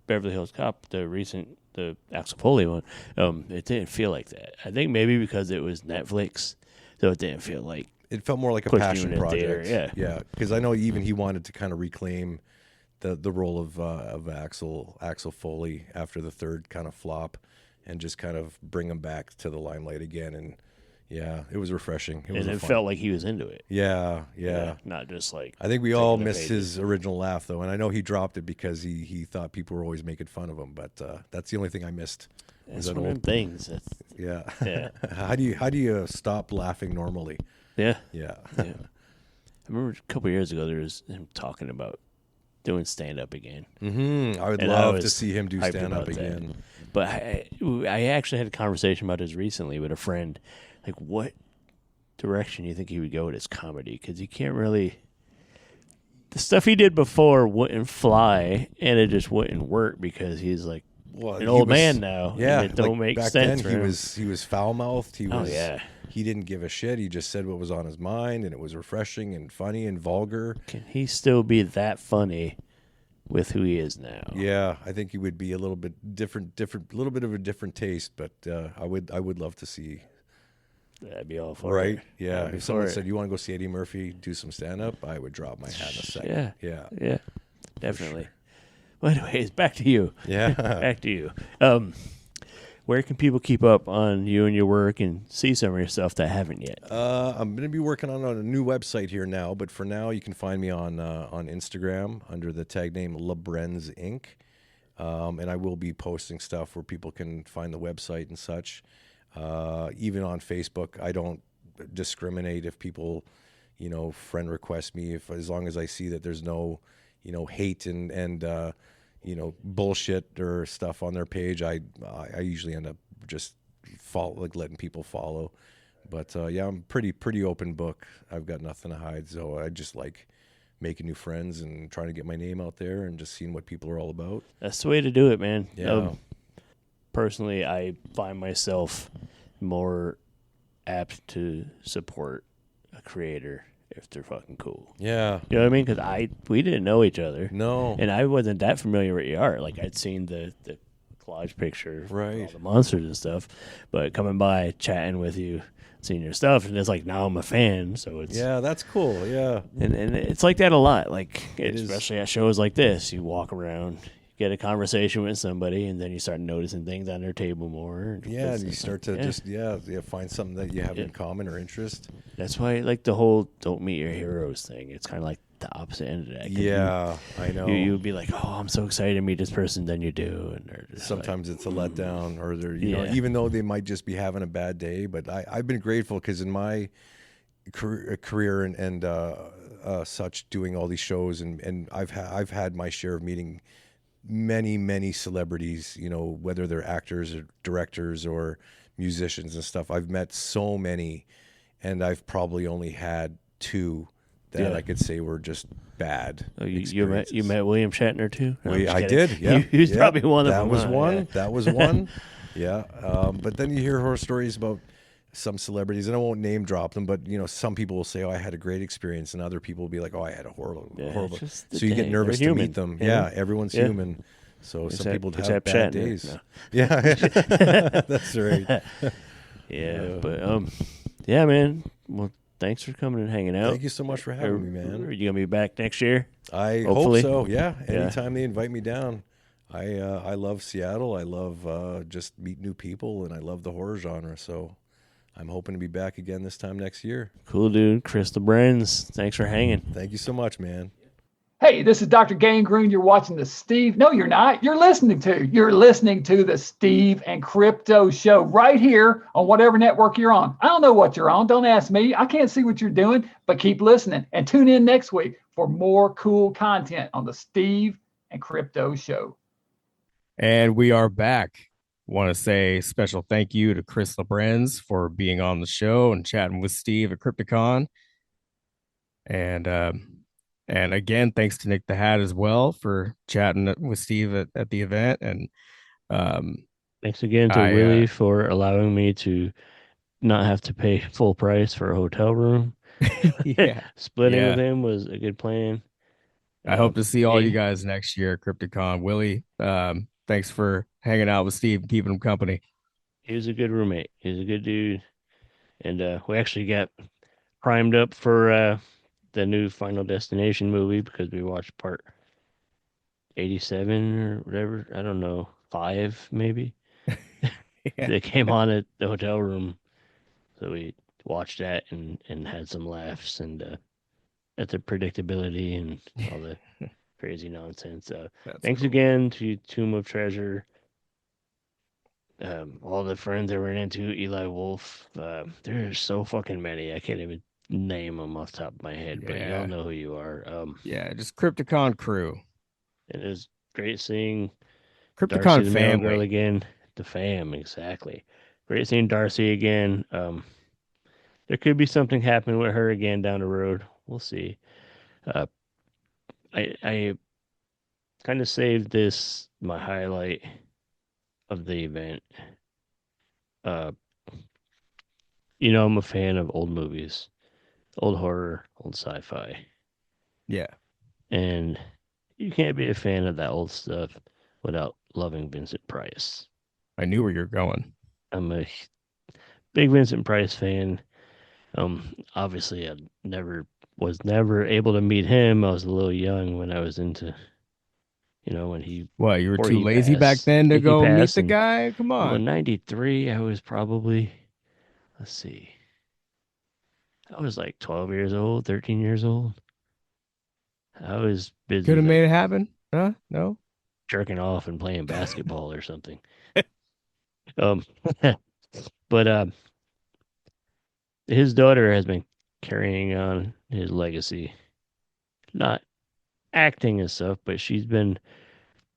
Beverly Hills Cop, the Axel Foley one. It didn't feel like that. I think maybe because it was Netflix, so it didn't feel like it felt more like a pushed you passion in a project. theater, yeah. Yeah. Because I know even he wanted to kind of reclaim the role of Axel Foley after the third kind of flop, and just kind of bring him back to the limelight again. And yeah, it was refreshing. It felt like he was into it. Yeah. Not just I think we all missed his original laugh though, and I know he dropped it because he thought people were always making fun of him. But that's the only thing I missed. That's one of them things. Yeah. Yeah. How do you stop laughing normally? Yeah. Yeah. I remember a couple of years ago there was him talking about doing stand-up again. Mm-hmm. I would And love I to was see him do hyped stand-up about that. again. But I actually had a conversation about this recently with a friend. What direction do you think he would go with his comedy? Because he can't really... The stuff he did before wouldn't fly, and it just wouldn't work because he's an old man now. Yeah, and it don't make back sense then for him. he was foul-mouthed. He was, Oh, yeah. he didn't give a shit. He just said what was on his mind, and it was refreshing and funny and vulgar. Can he still be that funny with who he is now? Yeah, I think he would be a little bit different, little bit of a different taste. But I would love to see. That'd be all for Right? it. Yeah. That'd be If someone for it. said you want to go see Eddie Murphy do some stand up, I would drop my hat in a second. Yeah. Yeah. Yeah, definitely. Well, anyways, back to you. Yeah. Back to you. Where can people keep up on you and your work and see some of your stuff that haven't yet? I'm going to be working on a new website here now, but for now, you can find me on Instagram under the tag name Labrenz Inc. And I will be posting stuff where people can find the website and such. Even on Facebook, I don't discriminate if people, friend request me, as long as I see that there's no, hate and bullshit or stuff on their page. I usually end up just letting people follow. But yeah, I'm pretty open book. I've got nothing to hide, so I just like making new friends and trying to get my name out there and just seeing what people are all about. That's the way to do it, man. Yeah. Personally, I find myself more apt to support a creator if they're fucking cool. Yeah. You know what I mean? Because we didn't know each other. No. And I wasn't that familiar with your art. Like, I'd seen the collage picture, Right. all the monsters and stuff, but coming by, chatting with you, seeing your stuff, and it's like, now I'm a fan, so it's... Yeah, that's cool, yeah. And it's like that a lot, like, It especially at shows like this. You walk around, get a conversation with somebody, and then you start noticing things on their table more. Yeah, and you start to just find something that you have in Yeah. common or interest. That's why, like, the whole don't meet your heroes thing, it's kind of like the opposite end of that. 'Cause Yeah, I know. You would be like, oh, I'm so excited to meet this person, then you do. And they're just Sometimes it's a letdown, or they're, Yeah. even though they might just be having a bad day. But I've been grateful because in my career and such, doing all these shows, and I've had my share of meeting many celebrities, whether they're actors or directors or musicians and stuff. I've met so many, and I've probably only had two that I could say were just bad. Oh, you met William Shatner too? No, I'm just I kidding. did. Yeah, He was probably one of that them. was huh? one. Yeah. That was one. Yeah. But then you hear horror stories about some celebrities, and I won't name drop them, but some people will say, "Oh, I had a great experience," and other people will be like, "Oh, I had a horrible." it's just the So you get day. nervous They're to human, meet them. you know? Yeah, everyone's Yeah. human. So some people have except bad Shatner. days. No. Yeah, that's right. Yeah, but yeah, man. Well, thanks for coming and hanging out. Thank you so much for having me, man. Are you gonna be back next year? I Hopefully. hope so. Yeah, Yeah. anytime they invite me down. I love Seattle. I love just meet new people, and I love the horror genre. So I'm hoping to be back again this time next year. Cool, dude. Chris Labrenz. Thanks for hanging. Thank you so much, man. Hey, this is Dr. Gangrene. You're watching the Steve. No, you're not. You're listening to the Steve and Crypto Show right here on whatever network you're on. I don't know what you're on. Don't ask me. I can't see what you're doing, but keep listening and tune in next week for more cool content on the Steve and Crypto Show. And we are back. Want to say special thank you to Chris Labrenz for being on the show and chatting with Steve at Crypticon. And again, thanks to Nick the Hat as well for chatting with Steve at the event. And Thanks again to Willie for allowing me to not have to pay full price for a hotel room. yeah, Splitting Yeah. with him was a good plan. I hope to see all hey, you guys next year at Crypticon. Willie, thanks for hanging out with Steve and keeping him company. He was a good roommate. He was a good dude. And we actually got primed up for the new Final Destination movie because we watched part 87 or whatever. I don't know, 5 maybe. Yeah. They came on at the hotel room. So we watched that and had some laughs and at the predictability and all the crazy nonsense. Thanks again to Tomb of Treasure. All the friends that ran into Eli Wolf. There's so fucking many. I can't even name them off the top of my head, but Yeah. y'all know who you are. Yeah, just Crypticon crew. It was great seeing Crypticon Darcy the Mail family. Girl again. The fam, exactly. Great seeing Darcy again. There could be something happening with her again down the road. We'll see. I kind of saved this my highlight of the event. You know, I'm a fan of old movies, old horror, old sci-fi, Yeah. and you can't be a fan of that old stuff without loving Vincent Price. I knew where you're going. I'm a big Vincent Price fan. Obviously, was never able to meet him. I was a little young when I was into, when he. What, you were or too he lazy back passed. then to He go meet passed the in- guy? Come Well, in on. '93, I was probably, let's see, I was like 12 years old, 13 years old. I was busy Could have like made it happen. Huh? No? jerking off and playing basketball or something. Um, but his daughter has been carrying on his legacy, not acting and stuff, but she's been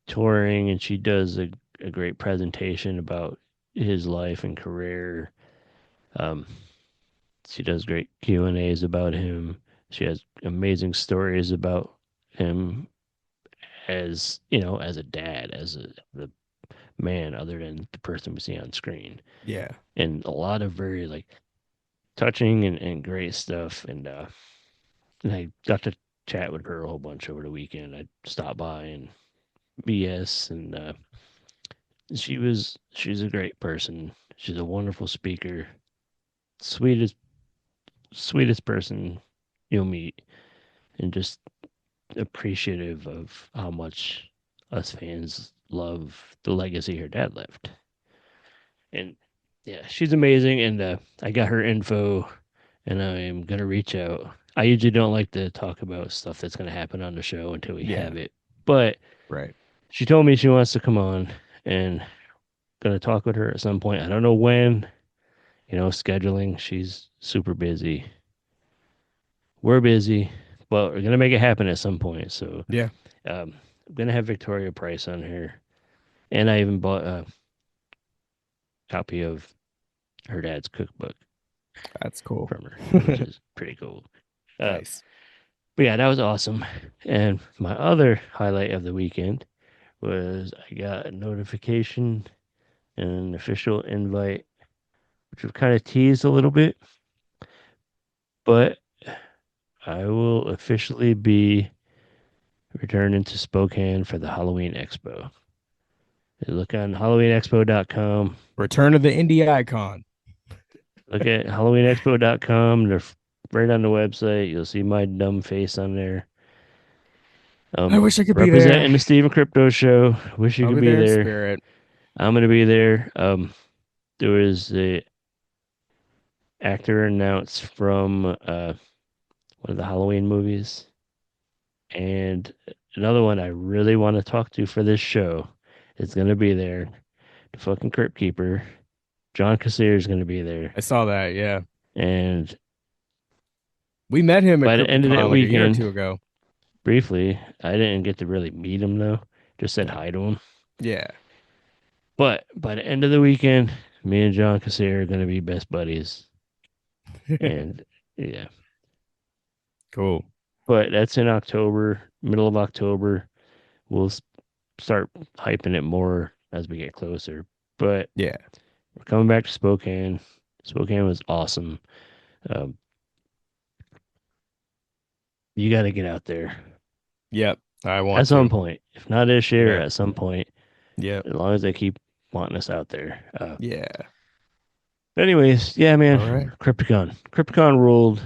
touring and she does a great presentation about his life and career. Um, she does great Q&As about him. She has amazing stories about him as, as a dad, as the man other than the person we see on screen. Yeah. And a lot of very like touching and great stuff. And I got to chat with her a whole bunch over the weekend. I stopped by and BS, and she's a great person. She's a wonderful speaker, sweetest person you'll meet, and just appreciative of how much us fans love the legacy her dad left. And yeah, she's amazing. And I got her info, and I am gonna reach out. I usually don't like to talk about stuff that's gonna happen on the show until we have it, but Right. she told me she wants to come on, and gonna talk with her at some point. I don't know when. Scheduling. She's super busy. We're busy, but we're gonna make it happen at some point. So Yeah. I'm gonna have Victoria Price on here, and I even bought a copy of her dad's cookbook That's cool. from her, which is pretty cool. Nice. But yeah, that was awesome. And my other highlight of the weekend was I got a notification and an official invite, which was kind of teased a little bit, but I will officially be returning to Spokane for the Halloween Expo. Look on HalloweenExpo.com. Return of the indie icon. Look at HalloweenExpo.com. They're right on the website. You'll see my dumb face on there. I wish I could be there. Representing the Steven Crypto Show. Wish you I'll could be be there in there. spirit. I'm going to be there. There was a actor announced from one of the Halloween movies. And another one I really want to talk to for this show is going to be there. The fucking Crypt Keeper. John Kassir is going to be there. I saw that, yeah. And we met him by at the end of that Crypticon like a year or weekend, two ago. briefly. I didn't get to really meet him, though. Just said hi to him. Yeah. But by the end of the weekend, me and John Kassir are going to be best buddies. And yeah. Cool. But that's in October, middle of October. We'll start hyping it more as we get closer. But yeah, we're coming back to Spokane. Spokane was awesome. You got to get out there. Yep, I want at some point. If not this year, at some point. Yeah, as long as they keep wanting us out there. Yeah. Anyways, yeah, man. All right. Crypticon ruled.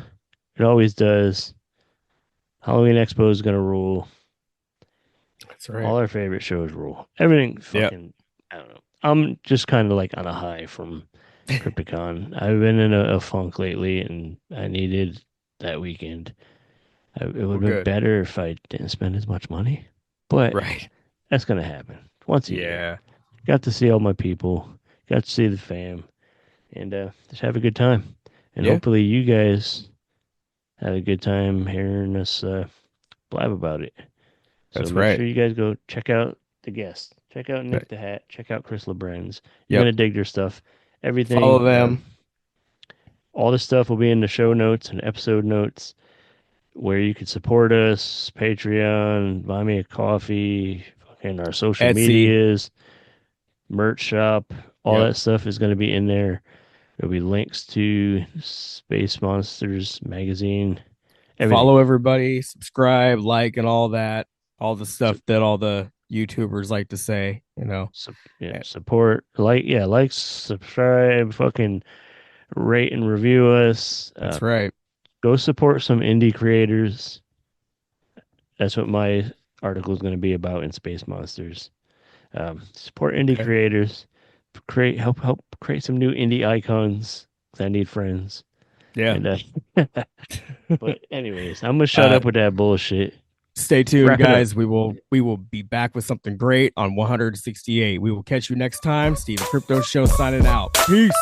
It always does. Halloween Expo is gonna rule. That's right. All our favorite shows rule. Everything fucking. I don't know. I'm just kind of like on a high from Crypticon. I've been in a funk lately, and I needed that weekend. It would have been better if I didn't spend as much money, but that's gonna happen once a year. Got to see all my people. Got to see the fam, and just have a good time. And hopefully, you guys have a good time hearing us blab about it. So make sure you guys go check out the guests. Check out Nick the Hat. Check out Chris Labrenz. You're gonna dig their stuff. Everything. Follow them. All the stuff will be in the show notes and episode notes, where you can support us. Patreon, buy me a coffee, fucking our social medias, merch shop. All that stuff is going to be in there. There'll be links to Space Monsters magazine. Follow everybody, subscribe, like, and all that. All the stuff that all the YouTubers like to say, support, like, subscribe, fucking rate and review us. That's right. Go support some indie creators. That's what my article is going to be about in Space Monsters. Support indie creators. Help create some new indie icons. I need friends. Yeah. And, but anyways, I'm gonna shut up with that bullshit. Stay tuned, guys. We will be back with something great on 168. We will catch you next time. Steve the Crypto Show signing out. Peace.